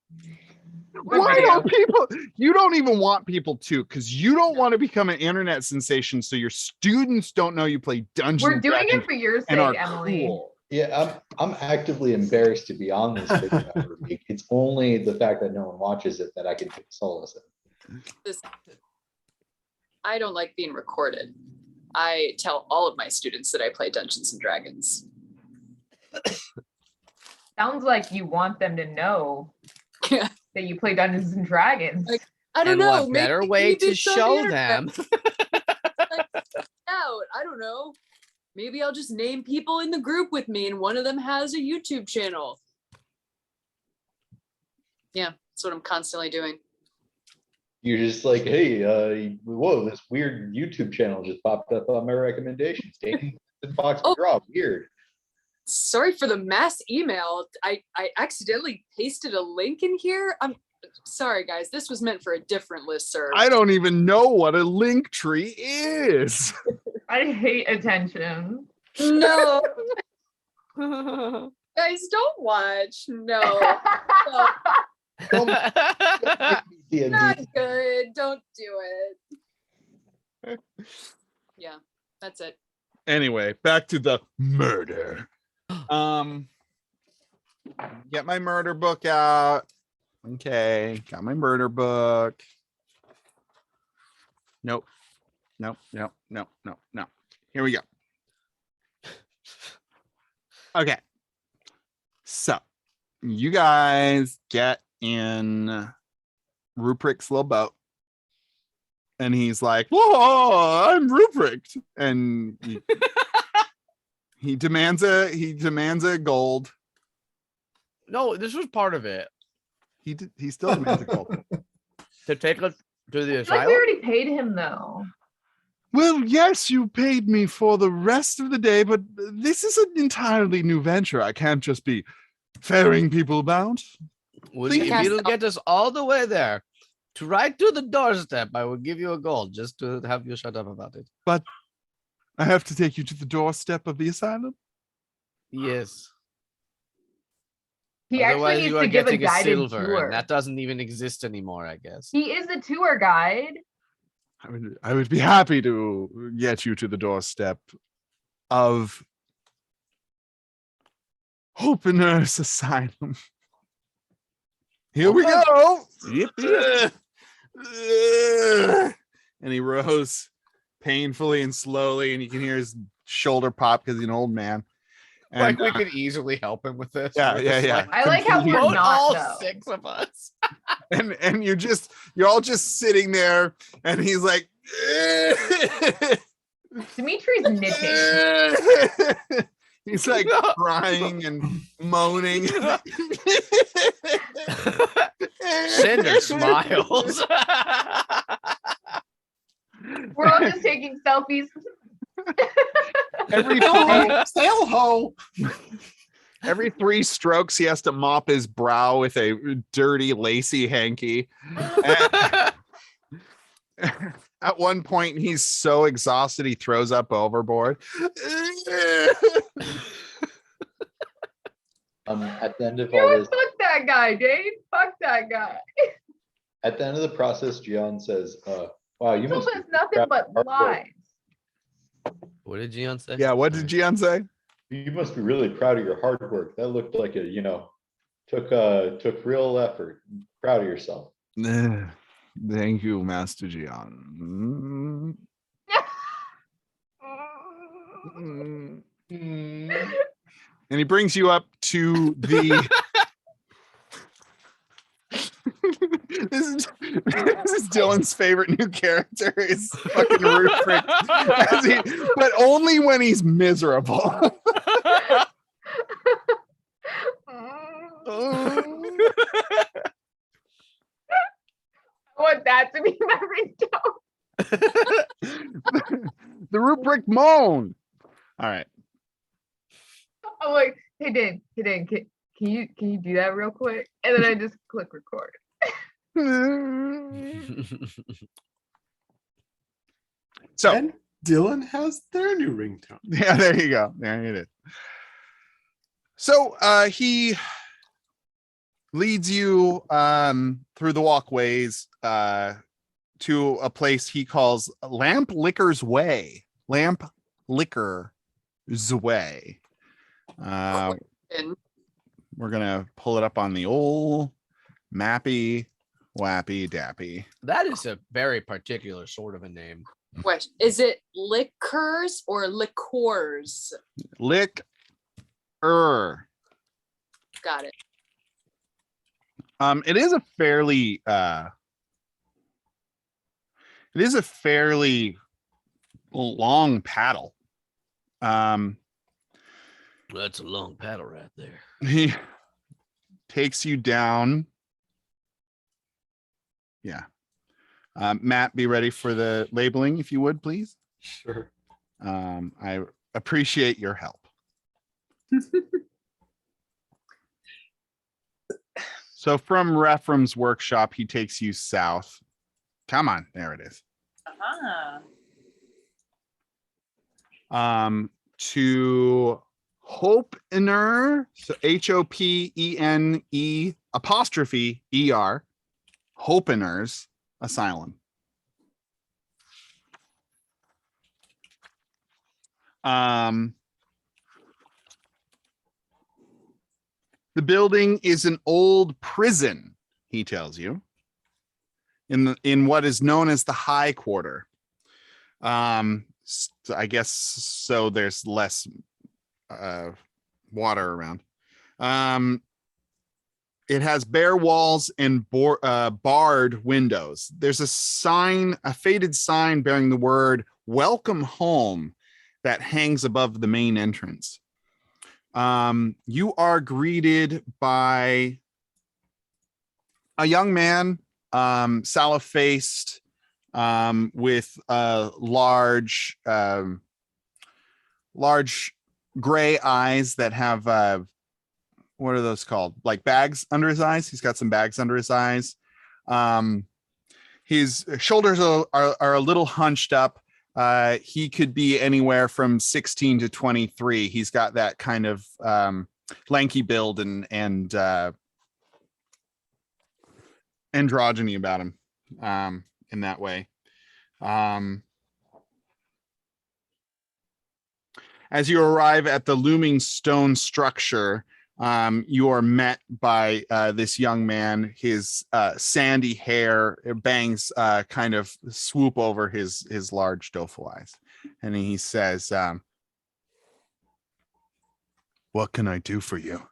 Why don't people? You don't even want people to, because you don't want to become an internet sensation, so your students don't know you play Dungeons We're and doing Dragons it for your and are sake, Emily. cool. Yeah, I'm actively embarrassed to be on this video every week. It's only the fact that no one watches it that I can take solace in. I don't like being recorded. I tell all of my students that I play Dungeons and Dragons. Sounds like you want them to know Yeah. that you play Dungeons and Dragons. Like, I don't And know. what better way to it's on the show internet. them? Out. I don't know. Maybe I'll just name people in the group with me and one of them has a YouTube channel. Yeah, that's what I'm constantly doing. You're just like, hey, whoa, this weird YouTube channel just popped up on my recommendations. Dane and Fox-McGraw, weird. Sorry for the mass email. I accidentally pasted a link in here. I'm sorry, guys. This was meant for a different listserv. I don't even know what a link tree is. I hate attention. No. Guys, don't watch. No. Don't make me D&D. Not good. Don't do it. Yeah, that's it. Anyway, back to the murder. Get my murder book out. Okay, got my murder book. Nope. Nope. Here we go. Okay. So you guys get in Rupert's little boat. And he's like, "Whoa, I'm Rupert." And he demands a gold. No, this was part of it. He still demands a gold. To take us to the I feel like asylum. we already paid him though. Well, yes, you paid me for the rest of the day, but this is an entirely new venture. I can't just be ferrying people about. Would Please. if you'll get us all the way there, to right to the doorstep, I will give you a gold just to have you shut up about it. I have to take you to the doorstep of the asylum. Yes. He Otherwise, actually you needs are to give a getting a guided silver, tour. and that doesn't even exist anymore, I guess. He is a tour guide. I would be happy to get you to the doorstep of Hope and Nurse Asylum. Here we go. And he rose painfully and slowly, and you can hear his shoulder pop because he's an old man. And Like we could easily help him with this. Yeah, We're yeah, just yeah. like, I like how we're vote not all though. 6 of us. and you're all just sitting there, and he's like, Dimitri's knitting. he's like crying and moaning. Cinder smiles. We're all just taking selfies. Sail ho. Every 3 strokes, he has to mop his brow with a dirty, lacy hanky. At one point, he's so exhausted he throws up overboard. At the end of You all know this, what? Fuck that guy, Dave. Fuck that guy. at the end of the process, Gian says, wow, you Told must us be nothing proud but of our work. lies. What did Gian say? Yeah, what did Gian say? You must be really proud of your hard work. That looked like it, took real effort. Proud of yourself. Thank you, Master Gian. And he brings you up to the this is Dylan's favorite new character is fucking Rupert. But only when he's miserable. I want that to be my ringtone. The rubric moan. All right. I'm like, hey Dan, can you do that real quick? And then I just click record. So And Dylan has their new ringtone. yeah, there you go. There it is. So he leads you through the walkways to a place he calls Lamp Licker's Way. Lamp Licker's Way. And We're gonna pull it up on the old mappy wappy dappy. That is a very particular sort of a name. what is it? Liquors or liqueurs? Lick Got it. It is a fairly long paddle. That's a long paddle right there. He takes you down. Yeah. Matt, be ready for the labeling if you would, please. Sure. I appreciate your help. So from Repham's workshop, he takes you south. Come on, there it is. To Hopener, so HOPENE''ER, Hopener's Asylum. The building is an old prison, he tells you, in what is known as the High Quarter. I guess so there's less water around. It has bare walls and barred windows. There's a faded sign bearing the word "Welcome Home" that hangs above the main entrance. You are greeted by a young man, sallow-faced, with large gray eyes that have what are those called? Like bags under his eyes. He's got some bags under his eyes. His shoulders are a little hunched up. He could be anywhere from 16 to 23. He's got that kind of lanky build and androgyny about him in that way. As you arrive at the looming stone structure, you are met by this young man. His sandy hair bangs kind of swoop over his large doleful eyes, and he says, "What can I do for you?"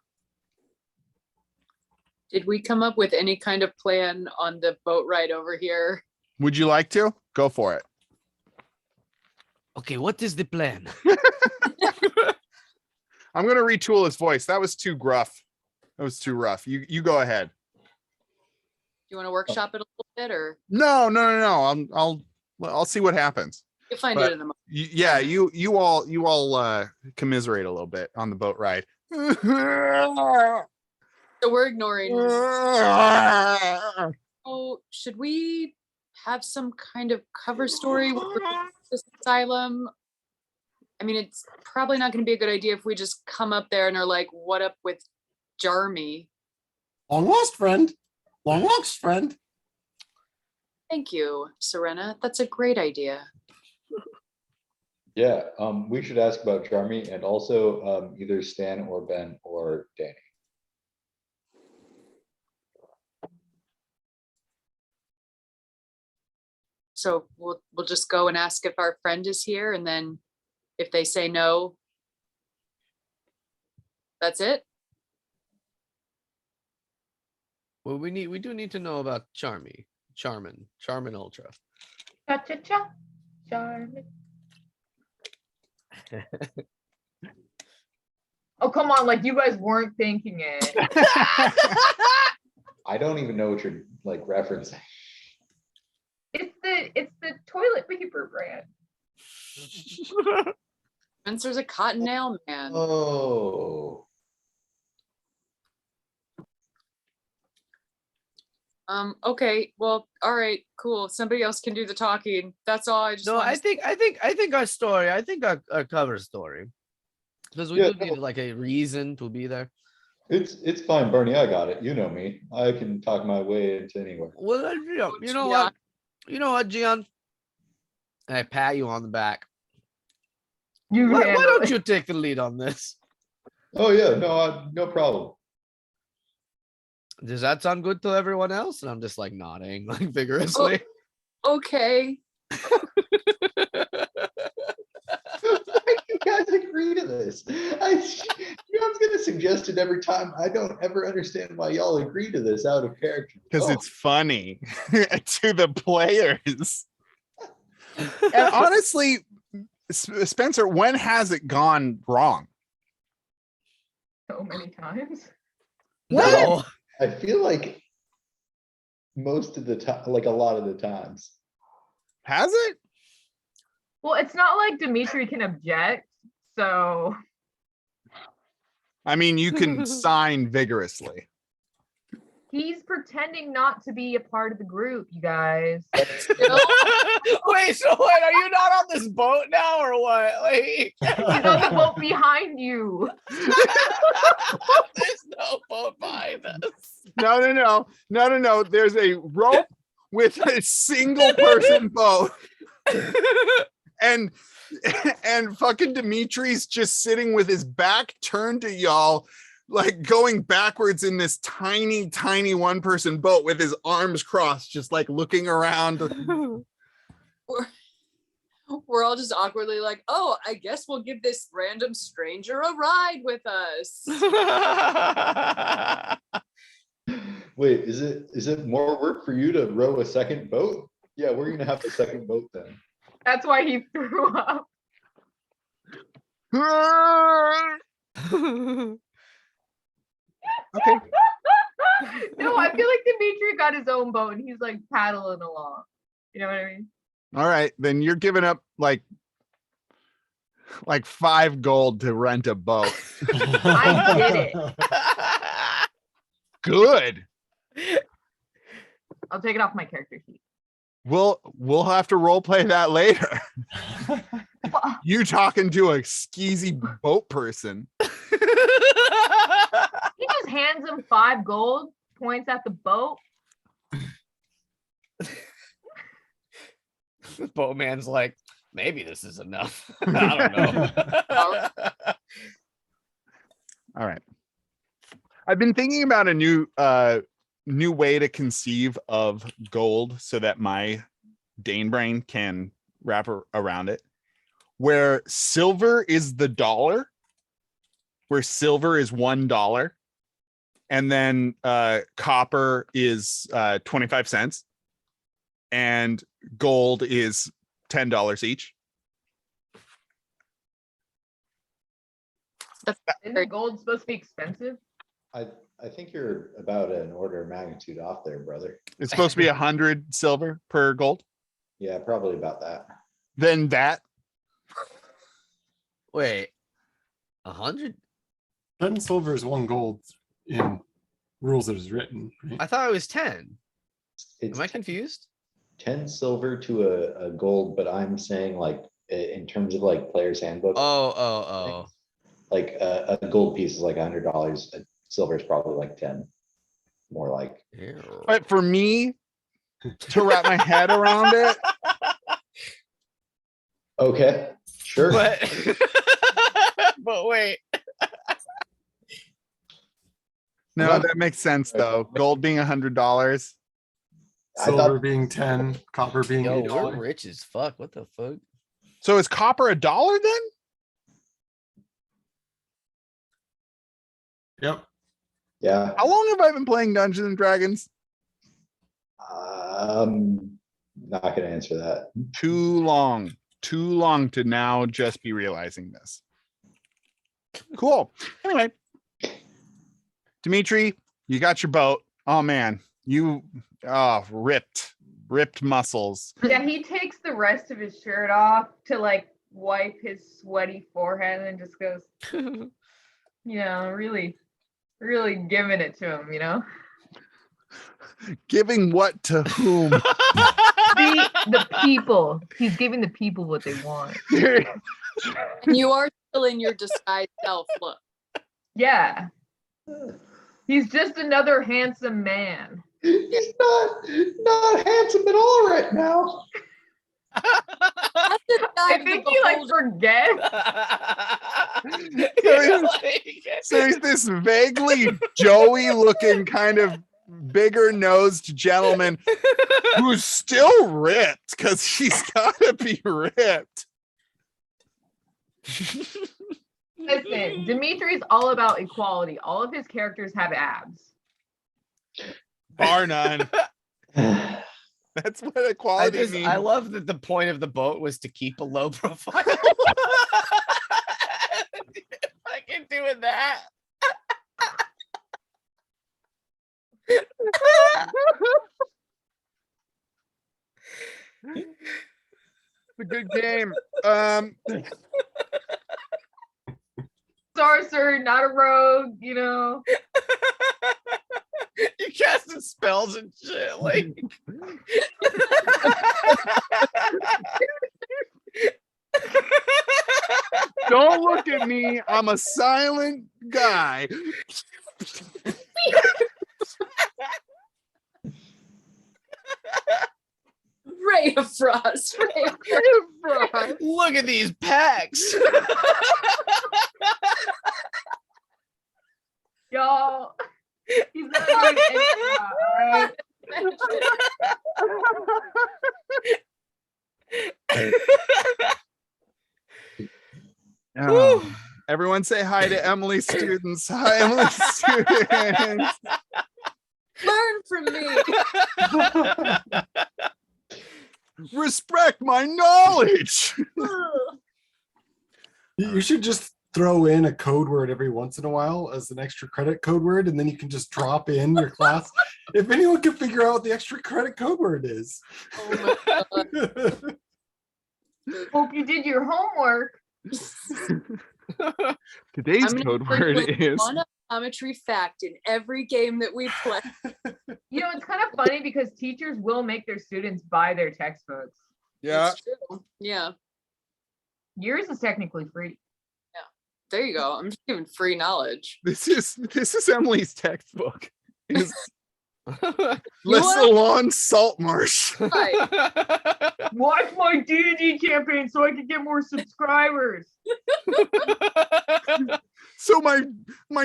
Did we come up with any kind of plan on the boat ride over here? Would you like to go for it? Okay, what is the plan? I'm gonna retool his voice. That was too gruff. That was too rough. You go ahead. You want to workshop it a little bit, or No. I'll see what happens. you'll find But it in the moment? Yeah, you all commiserate a little bit on the boat ride. So we're ignoring. Oh, should we have some kind of cover story with this asylum? I mean, it's probably not going to be a good idea if we just come up there and are like, "What up with Jarmy?" Long lost friend. Long lost friend. Thank you, Serena. That's a great idea. Yeah, we should ask about Charmy and also either Stan or Ben or Danny. So we'll just go and ask if our friend is here, and then if they say no, that's it. Well, we do need to know about Charmin Ultra. Cha-cha-cha. Charmin. Oh, come on, like you guys weren't thinking it. I don't even know what you're like referencing. It's the toilet paper brand. Spencer's a cottonelle man. Oh. Okay, well, all right, cool. Somebody else can do the talking. That's all. I just No, wanted I to- think our story. I think our cover story, because we Yeah, do need like a reason to be there. It's fine, Bernie. I got it. You know me. I can talk my way into anywhere. Well, you know what? You know what, Gian? I pat you on the back. You Why handle don't it. you take the lead on this? Oh yeah, no problem. Does that sound good to everyone else? And I'm just like nodding like vigorously. Okay. Why do you guys agree to this? John's gonna suggest it every time. I don't ever understand why y'all agree to this out of character. Because Oh, it's funny to the players. And honestly, Spencer, when has it gone wrong? So many times. No. I feel like most of the time, like a lot of the times. Has it? Well, it's not like Dimitri can object. So I mean, you can sign vigorously. he's pretending not to be a part of the group, you guys. Still, Wait, so what? Are you not on this boat now or what? Like, He's on the boat behind you. there's no boat behind us. No. There's a rope with a single person boat. And fucking Dimitri's just sitting with his back turned to y'all, like going backwards in this tiny, tiny one-person boat with his arms crossed, just like looking around. we're all just awkwardly like, oh, I guess we'll give this random stranger a ride with us. Wait, is it more work for you to row a second boat? Yeah, we're gonna have a second boat then. That's why he threw up. Okay. No, I feel like Dimitri got his own boat and he's like paddling along. You know what I mean? All right, then you're giving up like 5 gold to rent a boat. I did it. Good. I'll take it off my character sheet. We'll have to role play that later. Well, You talking to a skeezy boat person. he just hands him 5 gold, points at the boat. Boatman's like, maybe this is enough. I don't know. All right. I've been thinking about a new way to conceive of gold so that my Dane brain can wrap around it, where silver is the dollar, where silver is $1, and then copper is 25 cents, and gold is $10 each. Isn't gold supposed to be expensive? I think you're about an order of magnitude off there, brother. It's supposed to be 100 silver per gold. Yeah, probably about that. Then that Wait, 100? 10 silver is 1 gold in rules that is written. Right? I thought it was 10. It's Am I confused? 10 silver to a gold, but I'm saying like in terms of like player's handbook, Oh. like a gold piece is like $100. A silver is probably like 10, more like. Ew. but for me to wrap my head around it, Okay, sure. But, but wait. no, that makes sense though. Gold being $100. I Silver thought being 10, copper being Yo, $8. we're rich as fuck. What the fuck? So is copper $1 then? Yep. yeah. How long have I been playing Dungeons and Dragons? Not gonna answer that. Too long. Too long to now just be realizing this. Cool. Anyway, Dimitri, you got your boat. Oh man, you ripped muscles. Yeah, he takes the rest of his shirt off to like wipe his sweaty forehead and just goes, really, really giving it to him, Giving what to whom? The people. He's giving the people what they want. And you are still in your disguised self look. Yeah. He's just another handsome man. He's not handsome at all right now. That's the I guy think with he the like whole- forgets. So he's this vaguely Joey looking kind of bigger nosed gentleman who's still ripped because he's gotta be ripped. Listen, Dimitri's all about equality. All of his characters have abs. Bar none. That's what equality means. I love that the point of the boat was to keep a low profile. Fucking doing that. It's a good game. Sorcerer, not a rogue, You casting spells and shit. Like Don't look at me. I'm a silent guy. Ray of Frost. Ray of Frost. look at these packs. y'all. He's not doing anything, all right? Oh, everyone say hi to Emily's students. Hi, Emily's students. Learn from me. Respect my knowledge. You should just throw in a code word every once in a while as an extra credit code word, and then you can just drop in your class. If anyone can figure out what the extra credit code word is. Oh my God. Hope you did your homework. Today's I'm gonna code put word like is one optometry fact in every game that we play. It's kind of funny because teachers will make their students buy their textbooks. yeah. It's true. Yeah. Yours is technically free. There you go. I'm just giving free knowledge. This is Emily's textbook. Is You Le wanna- Salon Saltmarsh. Right. Watch my D&D campaign so I can get more subscribers. So my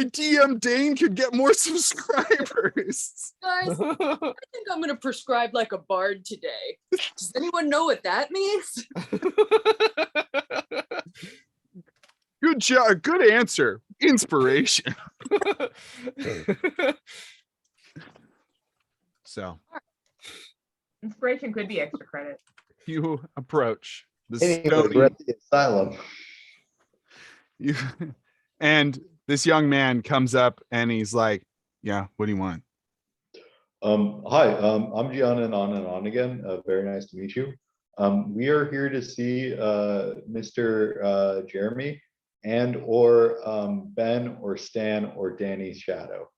DM Dane could get more subscribers. Guys, I think I'm gonna prescribe like a bard today. Does anyone know what that means? Good job. Good answer. Inspiration. So Inspiration could be extra credit. you approach the Anyway, stony. we're at the asylum. You, and this young man comes up and he's like, "Yeah, what do you want?" Hi, I'm Gian and on again. Very nice to meet you. We are here to see Mr. Jeremy and or Ben or Stan or Danny's shadow.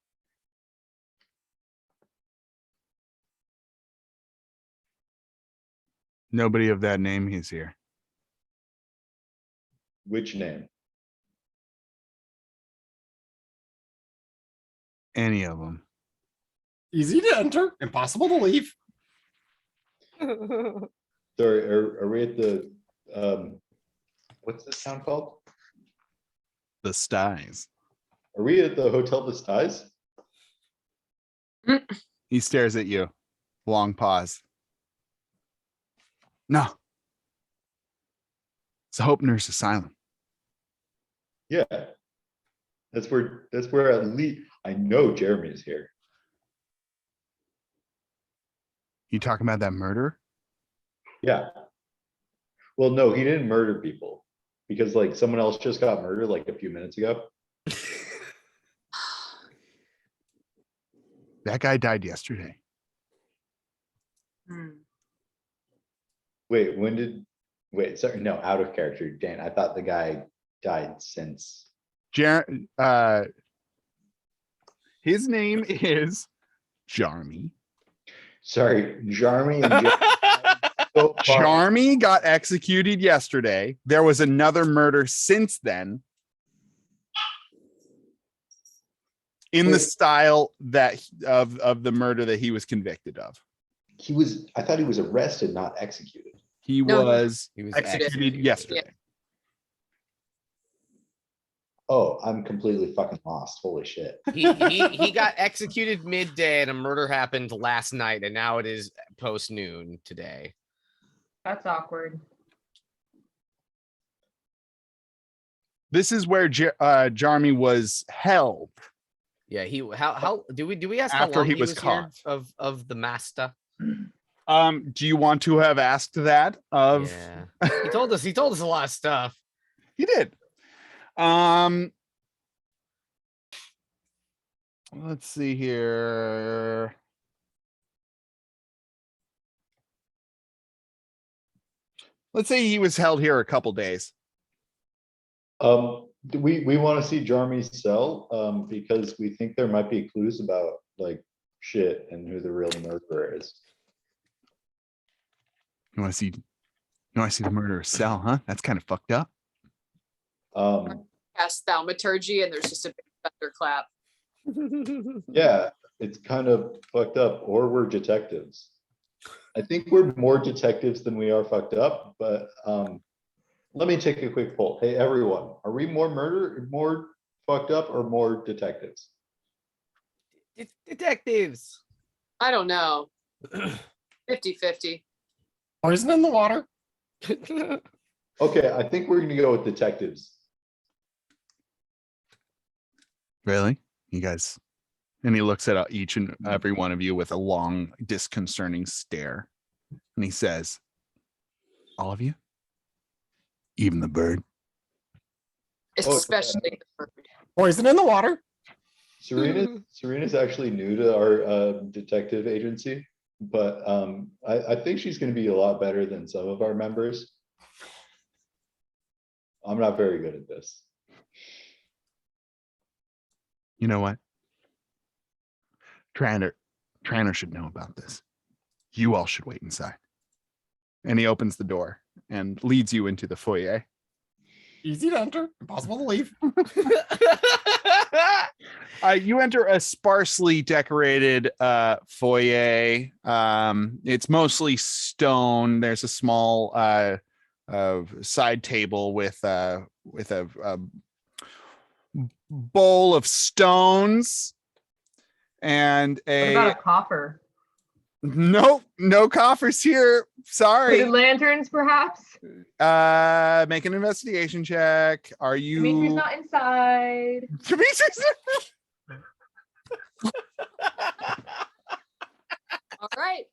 Nobody of that name is here. Which name? Any of them. Easy to enter, impossible to leave. Sorry, are we at the what's this town called? The Styes. Are we at the Hotel the Styes? He stares at you. Long pause. No. It's a Hope Nurse Asylum. Yeah. That's where at least I know Jeremy is here. You talking about that murder? Yeah. Well, no, he didn't murder people because like someone else just got murdered like a few minutes ago. That guy died yesterday. Hmm. Wait, when did Wait, sorry, no, out of character, Dan. I thought the guy died since. His name is Jarmy. Sorry, Jarmy and so far. Jarmy got executed yesterday. There was another murder since then in the Wait. style that of the murder that he was convicted of. I thought he was arrested, not executed. He No, was He was executed yesterday. Oh, I'm completely fucking lost. Holy shit. He got executed midday and a murder happened last night and now it is post noon today. That's awkward. This is where Jarmy was held. Yeah, how do we ask After how long he he was was here caught. of the master? Do you want to have asked that of? Yeah, he told us a lot of stuff. He did. Let's see here. Let's say he was held here a couple days. We want to see Jarmy's cell, because we think there might be clues about like shit and who the real murderer is. You want to see the murderer's cell, huh? That's kind of fucked up. Cast thaumaturgy and there's just a big thunderclap. Yeah, it's kind of fucked up, or we're detectives. I think we're more detectives than we are fucked up, but let me take a quick poll. Hey, everyone, are we more fucked up, or more detectives? Detectives. I don't know. 50-50. Poison in the water. Okay, I think we're gonna go with detectives. Really? You guys? And he looks at each and every one of you with a long, disconcerting stare. And he says, all of you? Even the bird? Especially the bird. Poison in the water. Serena's actually new to our detective agency, but I think she's gonna be a lot better than some of our members. I'm not very good at this. You know what? Tranter should know about this. You all should wait inside. And he opens the door and leads you into the foyer. Easy to enter, impossible to leave. You enter a sparsely decorated foyer. It's mostly stone. There's a small side table with a bowl of stones and What about a coffer? no coffers here. Sorry. Hooded lanterns, perhaps? Make an investigation check. Are you Dimitri's not inside. Dimitri's All right.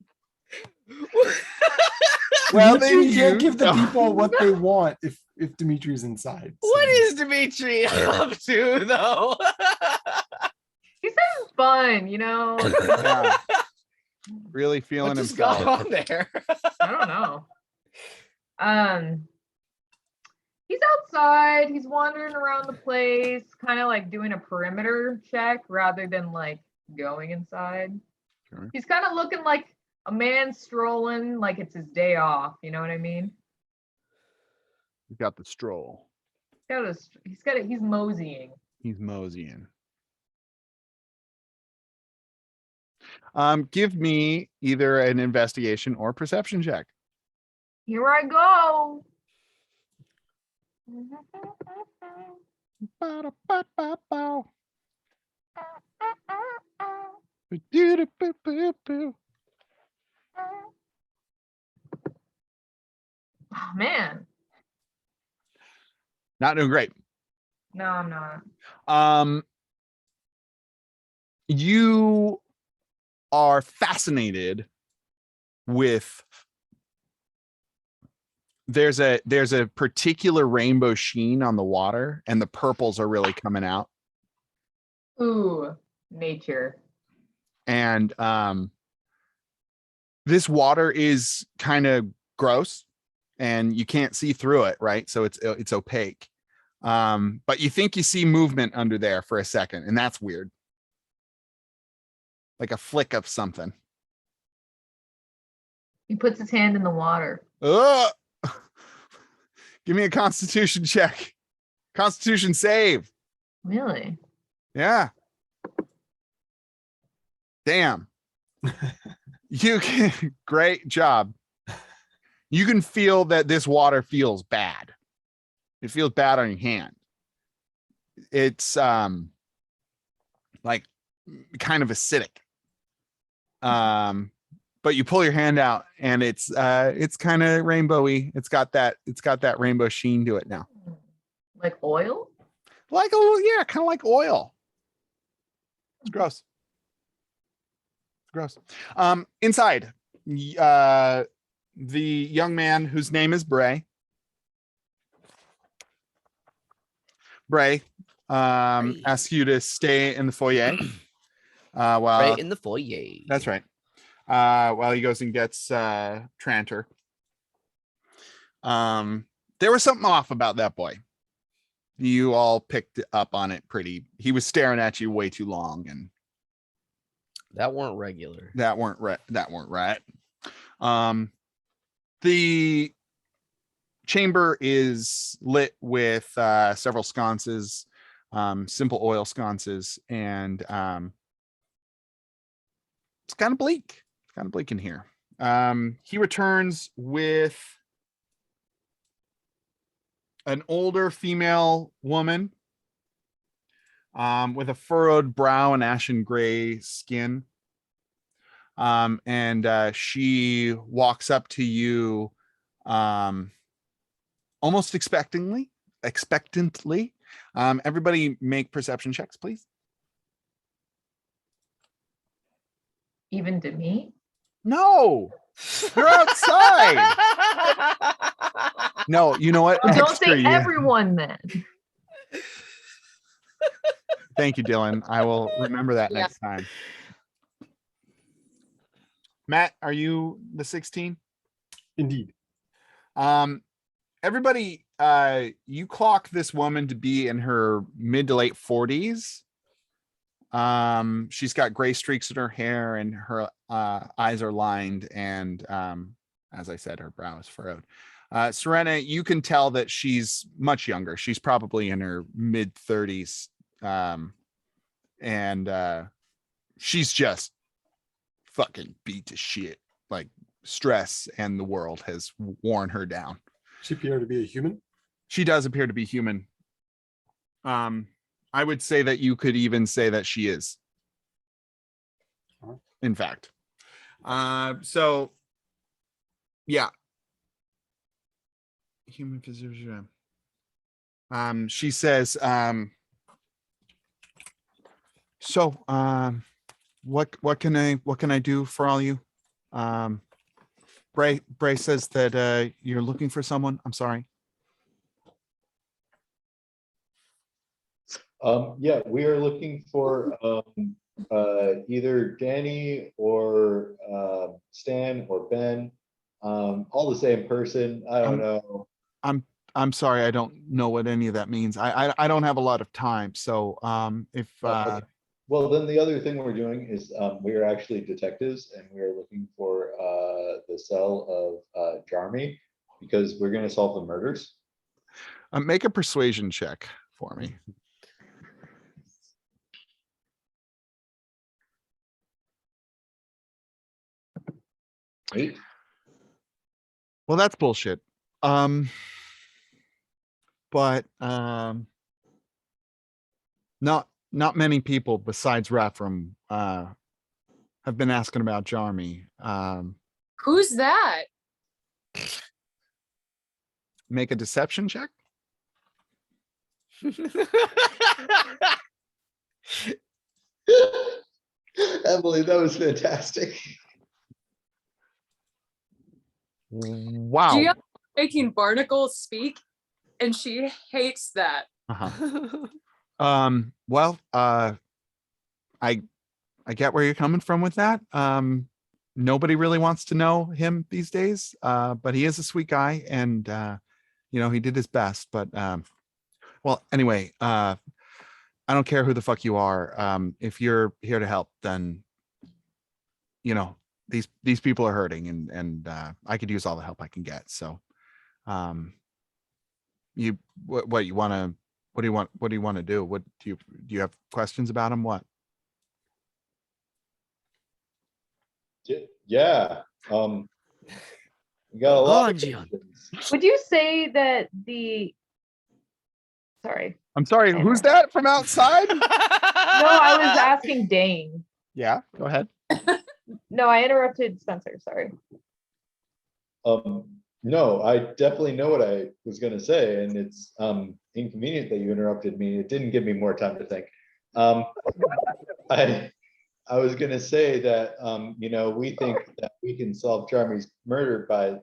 well, Dimitri then can't you give the know. people what they want if Dimitri's inside. What so. is Dimitri up to though? He's having fun, you know? Yeah. Really feeling What just himself. got on there? I don't know. He's outside. He's wandering around the place, kind of like doing a perimeter check rather than like going inside. Sure. He's kind of looking like a man strolling, like it's his day off. You know what I mean? You got the stroll. He's moseying. He's moseying. Give me either an investigation or perception check. Here I go. Oh, man. Not doing great. No, I'm not. You are fascinated with there's a particular rainbow sheen on the water, and the purples are really coming out. Ooh, nature. And this water is kind of gross. and you can't see through it, right? So it's opaque. But you think you see movement under there for a second, and that's weird. Like a flick of something. He puts his hand in the water. Oh, give me a Constitution check. Constitution save. Really? Yeah. Damn. You can, great job. You can feel that this water feels bad. It feels bad on your hand. It's like kind of acidic. But you pull your hand out and it's kind of rainbowy. It's got that rainbow sheen to it now. Like oil? Like a little, yeah, kind of like oil. It's gross. It's gross. Inside, the young man whose name is Bray. Bray asks you to stay in the foyer. Right in the foyer. That's right. While he goes and gets Tranter. There was something off about that boy. You all picked up on it he was staring at you way too long, and That weren't regular. that weren't right. The chamber is lit with several sconces, simple oil sconces, and it's kind of bleak. It's kind of bleak in here. He returns with an older female woman with a furrowed brow and ashen gray skin. And she walks up to you almost expectantly. Everybody make perception checks, please. Even to me? No, you're outside. No, you know what? Well, don't Extra, say yeah. everyone then. Thank you, Dylan. I will remember that Yeah. next time. Matt, are you the 16? Indeed. Everybody, you clock this woman to be in her mid to late 40s. She's got gray streaks in her hair, and her eyes are lined, and as I said, her brow is furrowed. Serena, you can tell that she's much younger. She's probably in her mid 30s. And she's just fucking beat to shit. Like, stress and the world has worn her down. She appeared to be a human. She does appear to be human. I would say that you could even say that she is. In fact. So yeah. Human physician. She says, what can I do for all you? Bray says that you're looking for someone. I'm sorry. Yeah, we are looking for either Danny or Stan or Ben, all the same person. I don't know. I'm sorry, I don't know what any of that means. I don't have a lot of time, so if Okay. Well, then the other thing we're doing is we are actually detectives, and we are looking for the cell of Jarmy, because we're going to solve the murders. make a persuasion check for me. Eight. Well, that's bullshit. But not many people besides Rathram have been asking about Jarmy. Who's that? Make a deception check. Emily, that was fantastic. Wow. Gia making barnacles speak, and she hates that. Uh-huh. Well, I get where you're coming from with that. nobody really wants to know him these days. But he is a sweet guy, and he did his best. But well, anyway, I don't care who the fuck you are. If you're here to help, then these people are hurting, and I could use all the help I can get. So, what you want to? What do you want? What do you want to do? What do you have questions about him? What? Yeah. We got a Hold lot on, of Gian. questions. Would you say that sorry. I'm sorry. Who's that from outside? No, I was asking Dane. Yeah, go ahead. No, I interrupted Spencer. Sorry. No, I definitely know what I was gonna say, and it's inconvenient that you interrupted me. It didn't give me more time to think. I was gonna say that we think that we can solve Charmy's murder by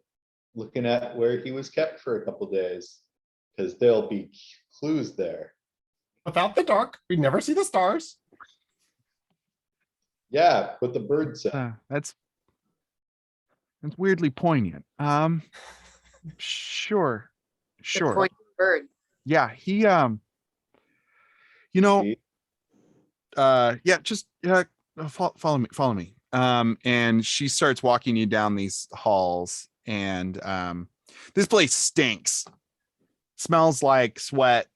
looking at where he was kept for a couple days, because there'll be clues there. Without the dark, we never see the stars. Yeah, what the bird said. That's weirdly poignant. Sure. The point bird. Yeah, he See? yeah, just follow me. And she starts walking you down these halls, and this place stinks. Smells like sweat.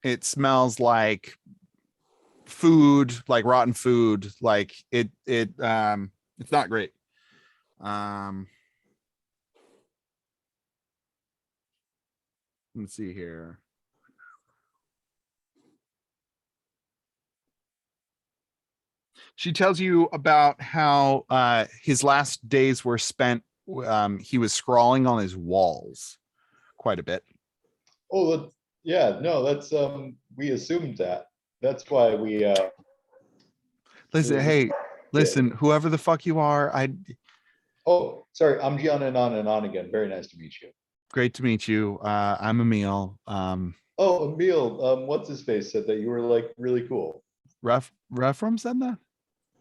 It smells like food, like rotten food. Like it's not great. Let's see here. She tells you about how his last days were spent. He was scrawling on his walls quite a bit. Oh, yeah, no, that's we assumed that. That's why we Listen, hey, listen, whoever the fuck you are, oh, sorry, I'm Gian and on again. Very nice to meet you. great to meet you. I'm Emil. Oh, Emil, what's his face said that you were like really cool. Refram said that?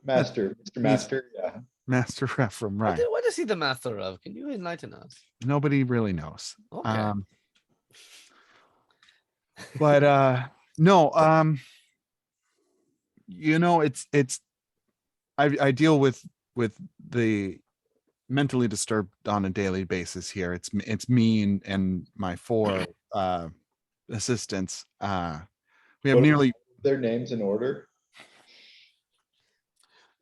Master, Mr. Master, yeah. Master Refram, right. What is he the master of? Can you enlighten us? Nobody really knows. Okay. But no, it's I deal with the mentally disturbed on a daily basis here. It's me and my four assistants. We have What- nearly, Their names in order.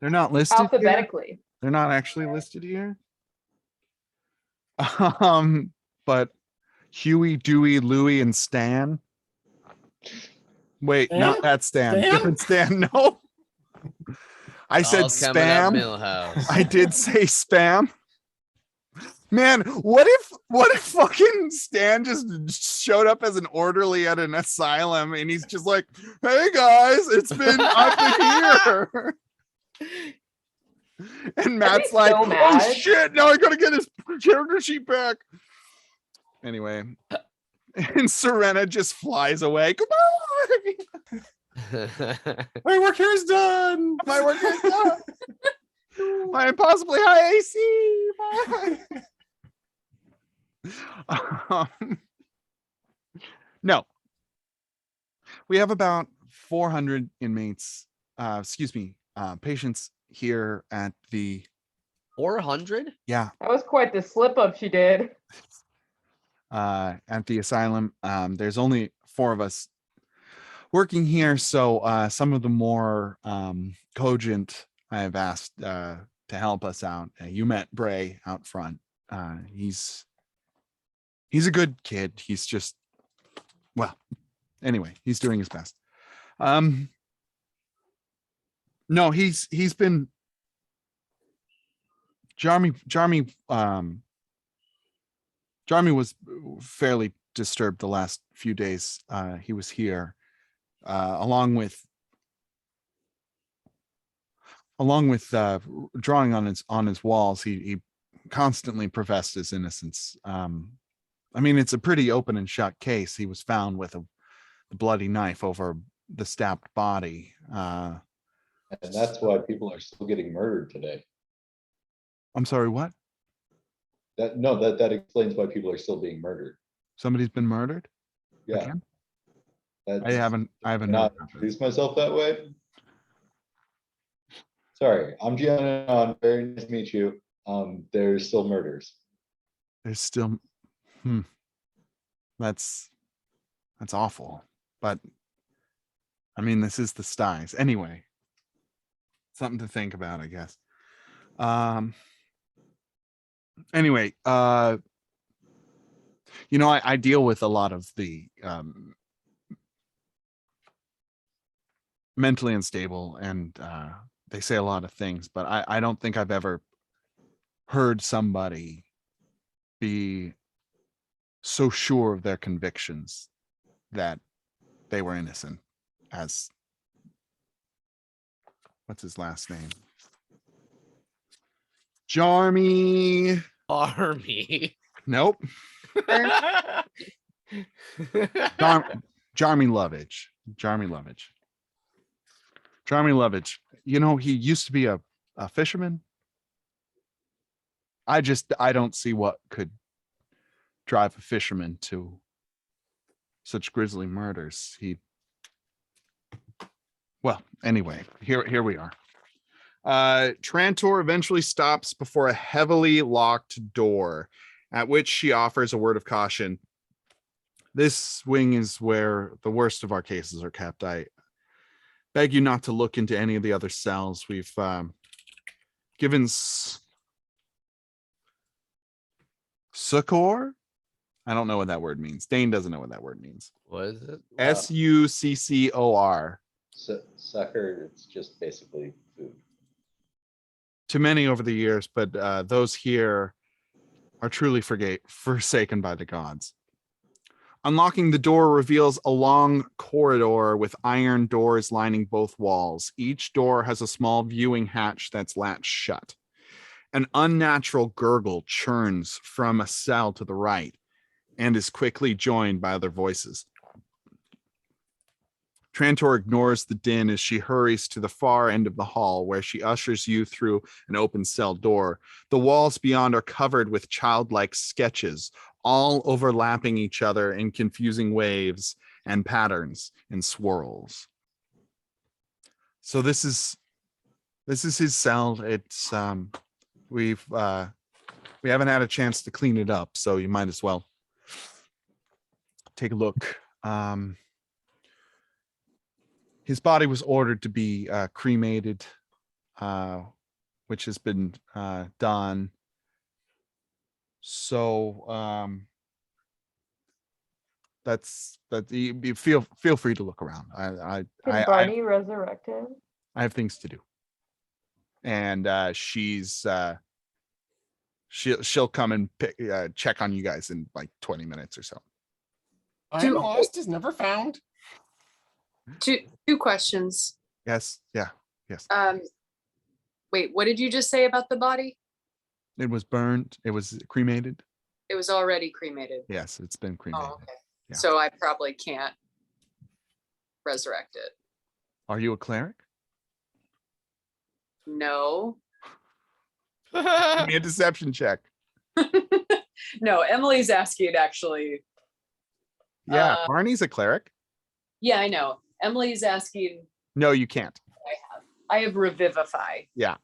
they're not listed here. Alphabetically. They're not actually listed here. But Huey, Dewey, Louie, and Stan. Wait, not that Stan. Stan? Different Stan. No. I said All coming up spam. Millhouse. I did say spam. Man, what if fucking Stan just showed up as an orderly at an asylum, and he's just like, "Hey guys, I've been here." And Matt's be like, so "Oh mad." shit, now I gotta get his character sheet back." Anyway, and Serena just flies away. Goodbye. My work here is done. My work is done. My impossibly high AC. Bye. No, we have about 400 inmates. Patients here at the 400? yeah That was quite the slip up she did. at the asylum. There's only 4 of us working here, so some of the more cogent I have asked to help us out. You met Bray out front. He's a good kid. He's just, well, anyway, he's doing his best. No, he's been Jarmy was fairly disturbed the last few days he was here, along with drawing on his walls. He constantly professed his innocence. I mean, it's a pretty open and shut case. He was found with a bloody knife over the stabbed body. And that's why people are still getting murdered today. I'm sorry, what? That explains why people are still being murdered. Somebody's been murdered? Yeah. Again? That's, I haven't Can heard I about this. introduce myself that way? Sorry, I'm Gian. Very nice to meet you. There's still murders. There's still that's awful. But I mean, this is the styes. Anyway. Something to think about, I guess. Anyway, you know, I deal with a lot of the mentally unstable, and they say a lot of things, but I don't think I've ever heard somebody be so sure of their convictions that they were innocent as what's his last name? Jarmy. Army. Nope. Jarmy Lovage. Jarmy Lovage. Jarmy Lovage. You know, he used to be a fisherman. I don't see what could drive a fisherman to such grisly murders. Well, anyway, here we are. Trantor eventually stops before a heavily locked door, at which she offers a word of caution. This wing is where the worst of our cases are kept. I beg you not to look into any of the other cells. We've given succor. I don't know what that word means. Dane doesn't know what that word means. What is it? Succor. Sucker, it's just basically food. To many over the years, but those here are truly forsaken by the gods. Unlocking the door reveals a long corridor with iron doors lining both walls. Each door has a small viewing hatch that's latched shut. An unnatural gurgle churns from a cell to the right and is quickly joined by other voices. Trantor ignores the din as she hurries to the far end of the hall, where she ushers you through an open cell door. The walls beyond are covered with childlike sketches, all overlapping each other in confusing waves and patterns and swirls. So this is his cell. It's we haven't had a chance to clean it up, so you might as well take a look. His body was ordered to be cremated, which has been done. So that's you feel free to look around. Can Barney resurrect him? I have things to do, and she'll come and check on you guys in like 20 minutes or so. I'm lost is never found. Two questions. Yes. Yeah. Yes. Wait, what did you just say about the body? It was burned. It was cremated. It was already cremated. Yes, it's been cremated. Oh, okay. Yeah. So I probably can't resurrect it. Are you a cleric? No. Give me a deception check. No, Emily's asking actually. Yeah, Barney's a cleric. Yeah, I know. Emily's asking. No, you can't. I have Revivify. Yeah.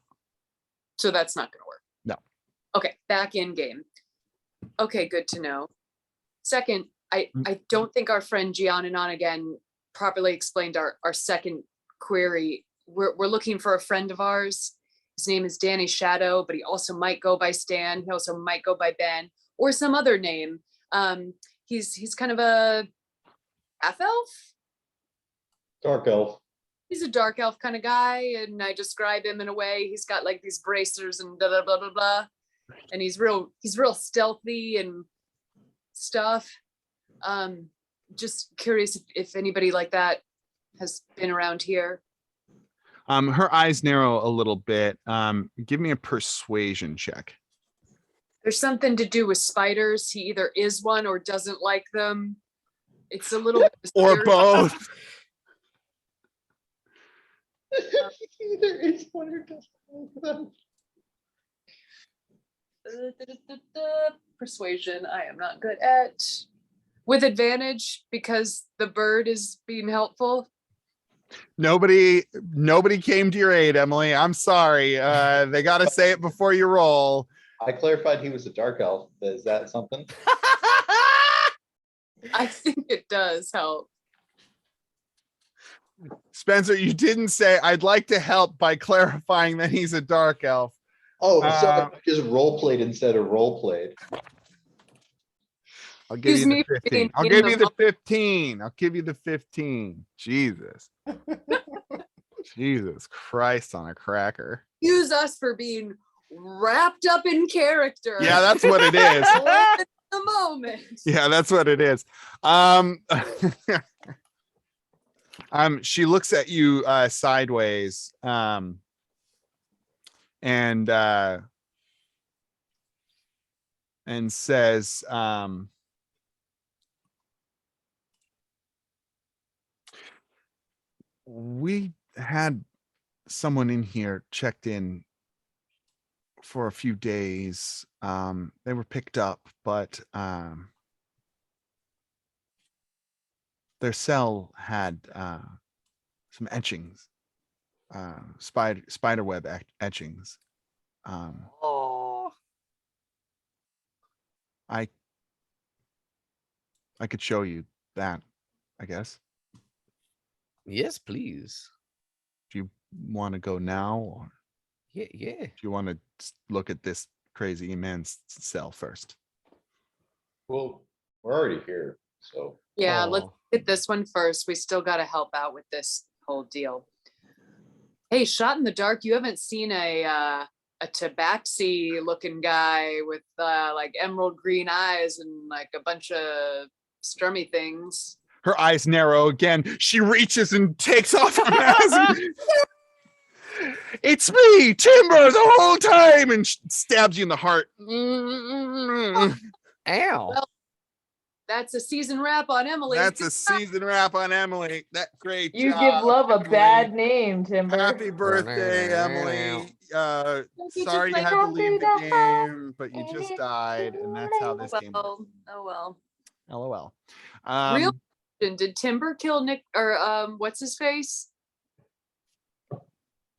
So that's not going to work. No. Okay, back in game. Okay, good to know. Second, I don't think our friend Giannanon again properly explained our second query. We're looking for a friend of ours. His name is Danny Shadow, but he also might go by Stan. He also might go by Ben or some other name. He's kind of a half elf. Dark elf. He's a dark elf kind of guy, and I describe him in a way. He's got like these bracers and blah blah blah blah blah, and he's real stealthy and stuff. Just curious if anybody like that has been around here. Her eyes narrow a little bit. Give me a persuasion check. There's something to do with spiders. He either is one or doesn't like them. It's a little bit Or mysterious. both. Either it's one or doesn't like them. Persuasion, I am not good at. With advantage because the bird is being helpful. Nobody came to your aid, Emily. I'm sorry. They got to say it before you roll. I clarified he was a dark elf. Is that something? I think it does help. Spencer, you didn't say I'd like to help by clarifying that he's a dark elf. Oh, sorry, just role played instead of role played. I'll give Excuse you me the for being 15. I'll in give the you the 15. I'll give you the 15. Jesus. Jesus Christ on a cracker. Use us for being wrapped up in character. Yeah, that's what it is. Live in the moment. Yeah, that's what it is. She looks at you sideways, and says, we had someone in here checked in for a few days. They were picked up, but their cell had some etchings, spiderweb etchings. Oh, I could show you that, I guess. yes, please. Do you want to go now, or Yeah. do you want to look at this crazy man's cell first? Well, we're already here, so. Yeah, let's Oh. hit this one first. We still got to help out with this whole deal. Hey, shot in the dark, you haven't seen a tabaxi looking guy with like emerald green eyes and like a bunch of strummy things. Her eyes narrow again. She reaches and takes off her mask. It's me, Timber, the whole time, and stabs you in the heart. Ow. Well, that's a season wrap on Emily. That's a season wrap on Emily. That great You job, give love a Emily. bad name, Timber. Happy birthday, Emily. you to Sorry you play had to leave the Happy birthday. game, but you just died, and that's how this game Oh well. LOL. Real question, did Timber kill Nick or what's his face?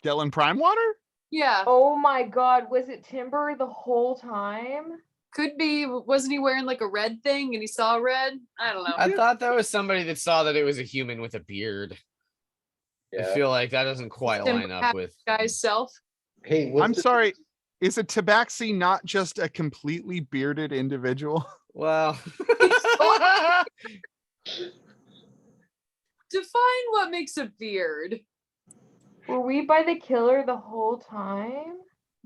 Dylan Primewater? Yeah, Oh my God, was it Timber the whole time? could be. Wasn't he wearing like a red thing and he saw red? I don't know. I thought that was somebody that saw that it was a human with a beard. I Yeah. feel like that doesn't quite Timber line up had with. guy's self. Hey, what's I'm the- sorry. Is a tabaxi not just a completely bearded individual? Well, Define what makes a beard. Were we by the killer the whole time?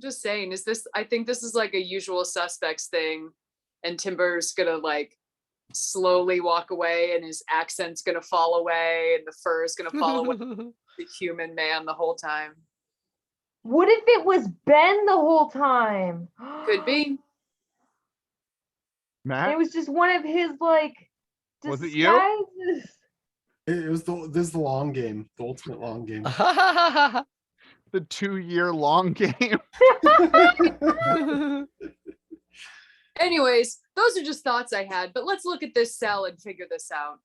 Just saying, I think this is like a usual suspects thing, and Timber's gonna like slowly walk away and his accent's gonna fall away and the fur is gonna fall away. The human man the whole time. What if it was Ben the whole time? Could be. And it Matt? was just one of his like Was it you? disguises. It was this is the long game, the ultimate long game. The 2-year long game. Anyways, those are just thoughts I had, but let's look at this cell and figure this out.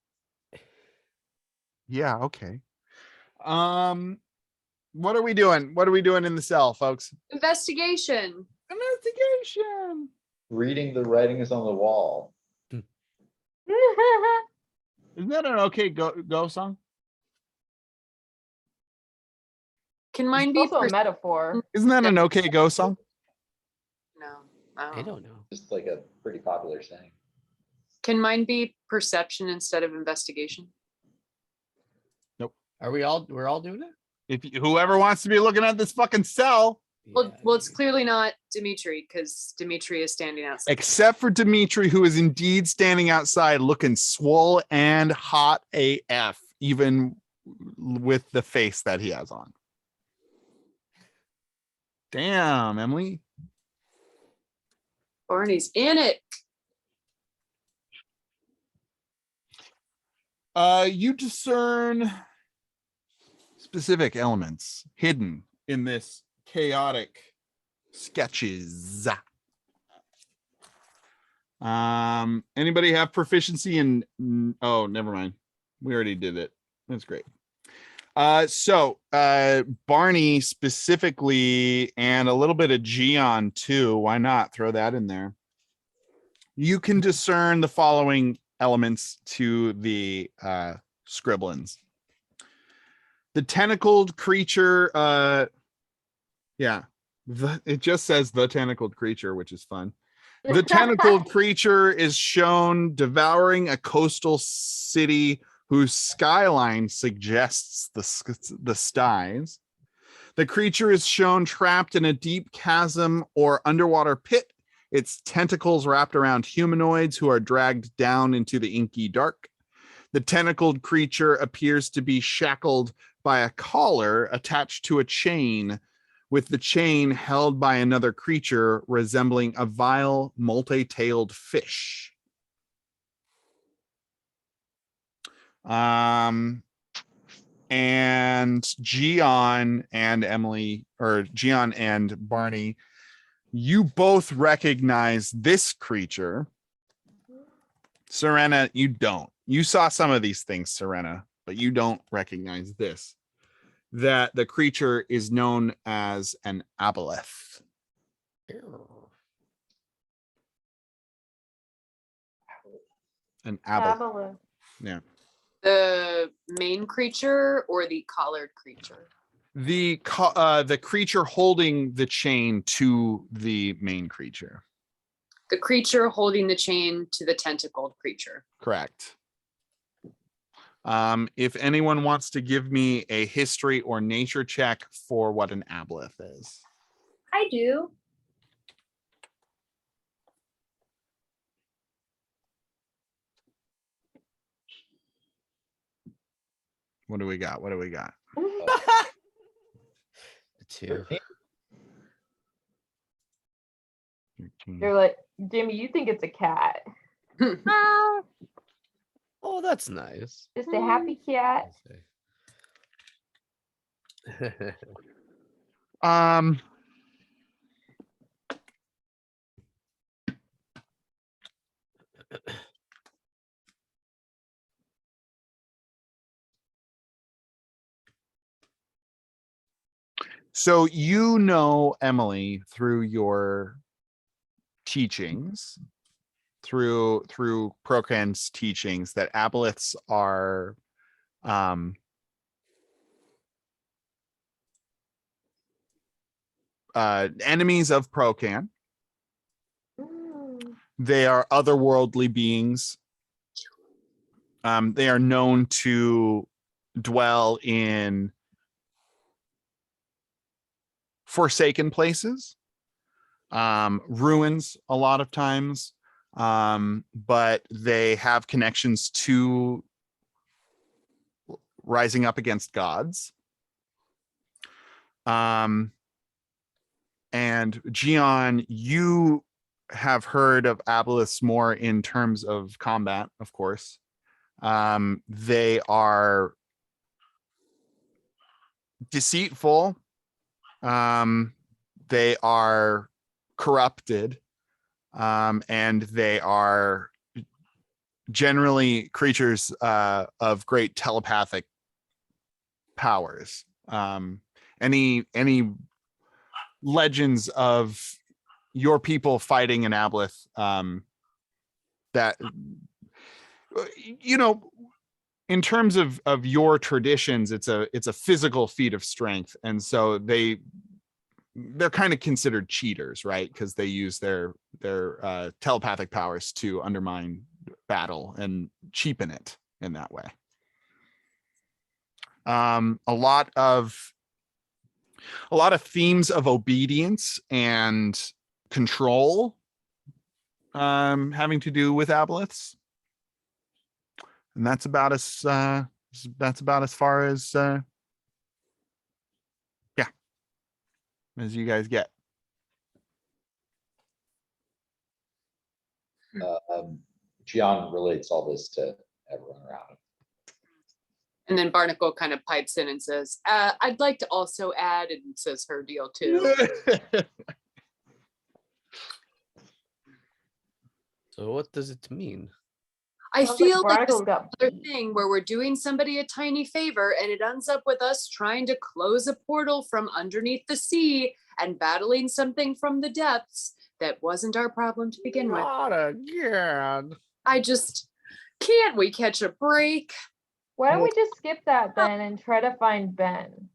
Yeah, okay. What are we doing? What are we doing in the cell, folks? Investigation. Investigation. reading the writings on the wall? Isn't that an okay go song? Can mine It's be? also a metaphor. Isn't that an okay go song? No, I don't know. Just like a pretty popular saying. Can mine be perception instead of investigation? We're all doing it? Whoever wants to be looking at this fucking cell, Well, Yeah. well, it's clearly not Dimitri because Dimitri is standing outside. except for Dimitri, who is indeed standing outside looking swole and hot AF, even with the face that he has on. Damn, Emily. Barney's in it. You discern specific elements hidden in this chaotic sketches. Anybody have proficiency in? Oh, never mind. We already did it. That's great. So Barney specifically, and a little bit of Gion too. Why not throw that in there? You can discern the following elements to the scriblins. The tentacled creature, it just says the tentacled creature, which is fun. The tentacled creature is shown devouring a coastal city whose skyline suggests the skies. The creature is shown trapped in a deep chasm or underwater pit, its tentacles wrapped around humanoids who are dragged down into the inky dark. The tentacled creature appears to be shackled by a collar attached to a chain, with the chain held by another creature resembling a vile, multi-tailed fish. And Gian and Emily, or Gian and Barney, you both recognize this creature. Serena, you don't. You saw some of these things, Serena, but you don't recognize this. That the creature is known as an aboleth. An aboleth. Yeah. The main creature or the collared creature? The creature holding the chain to the main creature. The creature holding the chain to the tentacled creature. Correct. If anyone wants to give me a history or nature check for what an aboleth is. I do. What do we got? What do we got? Two. They're like, Jimmy, you think it's a cat? Oh, that's nice. Just a happy cat. So you know, Emily, through your teachings, through Procan's teachings, that aboleths are enemies of Procan. They are otherworldly beings. They are known to dwell in forsaken places, ruins a lot of times, but they have connections to rising up against gods. And Gian, you have heard of aboleths more in terms of combat, of course. They are deceitful. They are corrupted, and they are generally creatures of great telepathic powers. Any legends of your people fighting an aboleth, that, you know, in terms of your traditions, it's a physical feat of strength, and so they're kind of considered cheaters, right? Because they use their telepathic powers to undermine battle and cheapen it in that way. A lot of themes of obedience and control, having to do with aboleths. And that's about as far as as you guys get. Gian relates all this to everyone around him. And then Barnacle kind of pipes in and says, I'd like to also add, and says her deal too. So what does it mean? I Sounds feel like this Barnacle got other thing where we're doing somebody a tiny favor and it ends up with us trying to close a portal from underneath the sea and battling something from the depths that wasn't our problem to begin with. Not again. I just can't we catch a break? Why don't we just skip that then and try to find Ben?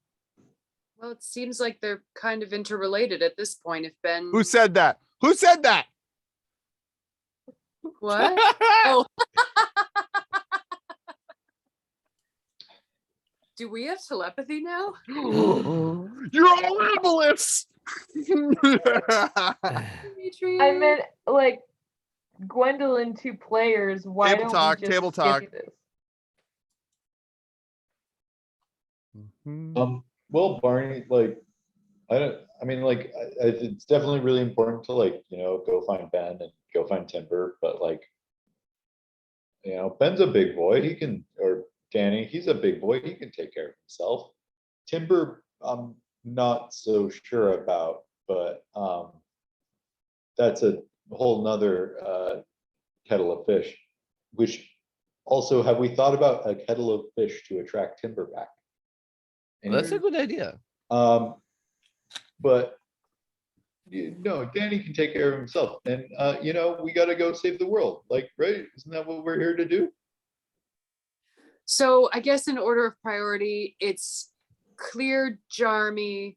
Well, it seems like they're kind of interrelated at this point. If Ben, Who said that? Who said that? what? Oh, do we have telepathy now? You're all aboleths. Demetrius? I meant like Gwendolyn 2 players. Why Table don't talk, we just table skip talk. this? Well, Barney, like, I mean, like, it's definitely really important to, like, you know, go find Ben and go find Timber, but like, you know, Ben's a big boy, he can, or Danny, he's a big boy, he can take care of himself. Timber, I'm not so sure about, but that's a whole nother kettle of fish, which also, have we thought about a kettle of fish to attract Timber back? That's a good idea. But no, Danny can take care of himself, and you know, we got to go save the world, like, right? Isn't that what we're here to do? So I guess in order of priority, it's clear Jarmy,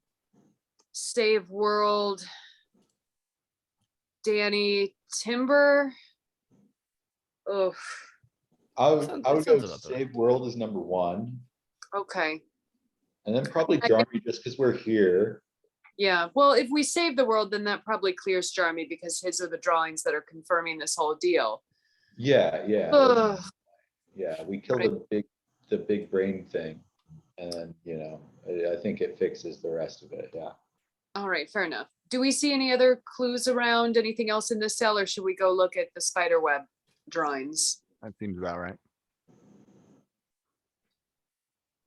save world, Danny, Timber. Oh, I That would, sounds- I that would sounds go about right. save world is number one, okay. and then probably I get- Jarmy, just because we're here. Yeah, well, if we save the world, then that probably clears Jarmy because his are the drawings that are confirming this whole deal. Yeah, Ugh. yeah. We kill Right. the big brain thing, and then, you know, I think it fixes the rest of it. Yeah. All right, fair enough. Do we see any other clues around anything else in this cell, or should we go look at the spider web drawings? That seems about right.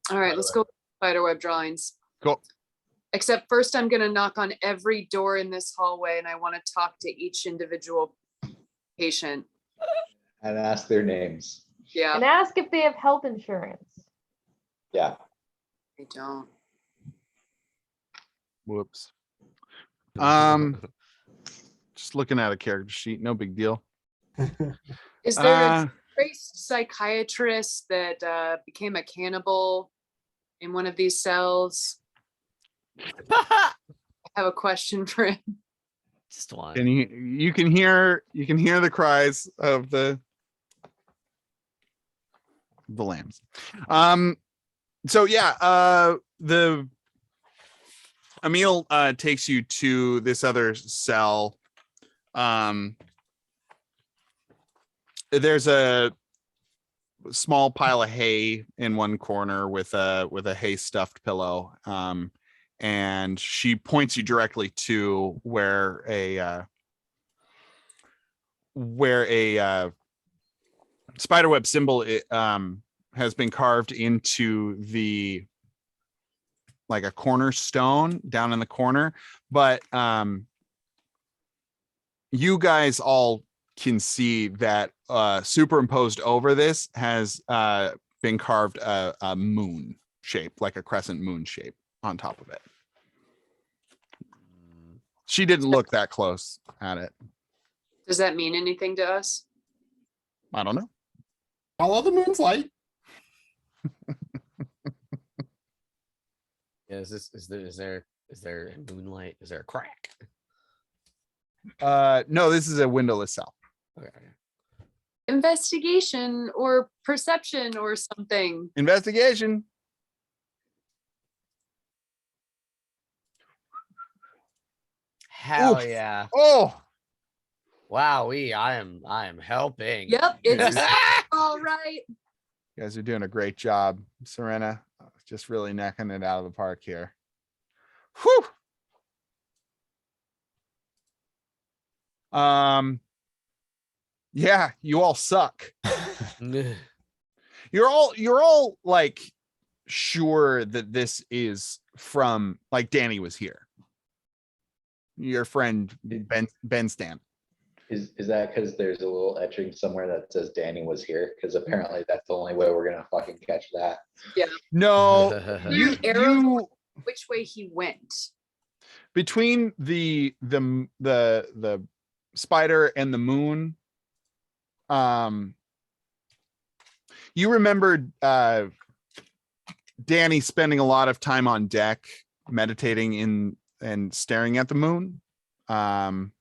All right, let's go spider web drawings. Cool. Except first, I'm gonna knock on every door in this hallway and I want to talk to each individual patient. And ask their names. Yeah, And ask if they have health insurance. Yeah. I don't. Whoops. Just looking at a character sheet, no big deal. Is there a Uh, trace psychiatrist that became a cannibal in one of these cells? I have a question for him. Just one. and you can hear the cries of the lambs. So yeah, the Emil takes you to this other cell. There's a small pile of hay in one corner with a hay stuffed pillow. And she points you directly to where a spiderweb symbol has been carved into the, like, a cornerstone down in the corner, but you guys all can see that superimposed over this has been carved a moon shape, like a crescent moon shape on top of it. She didn't look that close at it. Does that mean anything to us? I don't know. Follow the moon's light. Yeah, is there a moonlight? Is there a crack? No, this is a windowless cell. Okay. Investigation or perception or something. Investigation. Hell Oof. yeah! Oh, Wow, I am helping. Yep, it's all right. you guys are doing a great job, Serena. Just really necking it out of the park here. Whew. Yeah, you all suck. You're all like sure that this is from, like, Danny was here. Your friend Ben Stan. Is that because there's a little etching somewhere that says Danny was here? Because apparently that's the only way we're gonna fucking catch that. No, There's arrows which way he went. between the spider and the moon, you remembered Danny spending a lot of time on deck meditating in and staring at the moon. And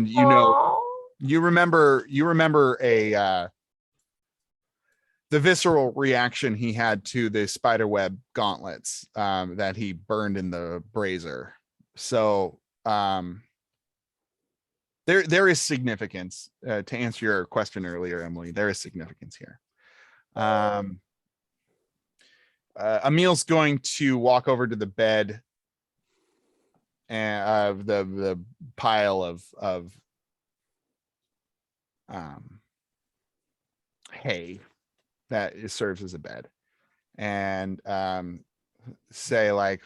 you remember the visceral reaction he had to the spiderweb gauntlets that he burned in the brazier. So there is significance to answer your question earlier, Emily. There is significance here. Emil's going to walk over to the bed and the pile of hay that serves as a bed, and say, like,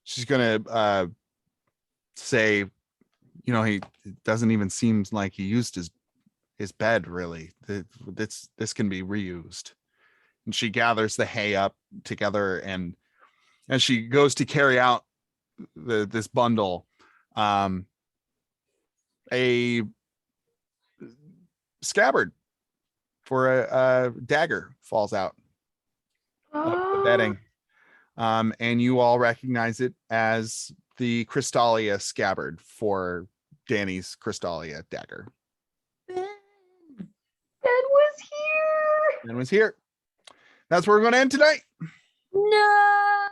she's gonna say, he doesn't even seem like he used his bed, really. This can be reused. And she gathers the hay up together, and as she goes to carry out this bundle, a scabbard for a dagger falls out of the bedding, and you all recognize it as the Crystalia scabbard for Danny's Crystalia dagger. Ben was here. Ben was here. That's where we're going to end tonight. No.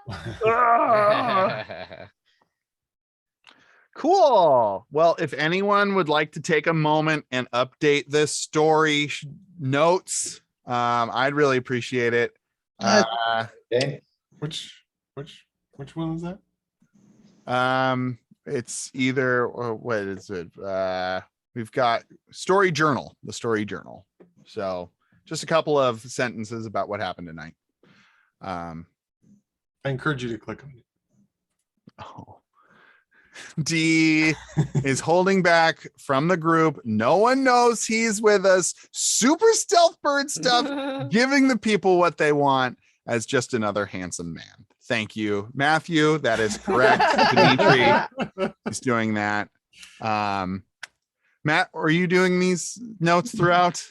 Cool. Well, if anyone would like to take a moment and update this story notes, I'd really appreciate it. Okay. Which one is that? It's either, or what is it? We've got the story journal. So just a couple of sentences about what happened tonight. I encourage you to click on it. Oh. D is holding back from the group. No one knows he's with us. Super stealth bird stuff, giving the people what they want as just another handsome man. Thank you, Matthew. That is correct. Dimitri is doing that. Matt, are you doing these notes throughout?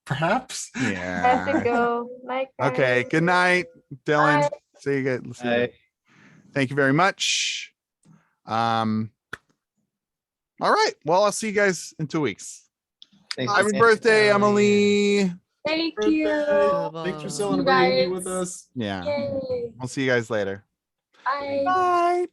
Perhaps. Yeah. Has to go. Night, Okay. guys. Good night, Dylan. Bye. See you guys. Bye. Thank you very much. All right. Well, I'll see you guys in 2 weeks. Thanks. Happy man. birthday, Emily. Thank Birthday. you. Thanks for You celebrating guys. with us. Yeah. Yay. We'll see you guys later. Bye. Bye.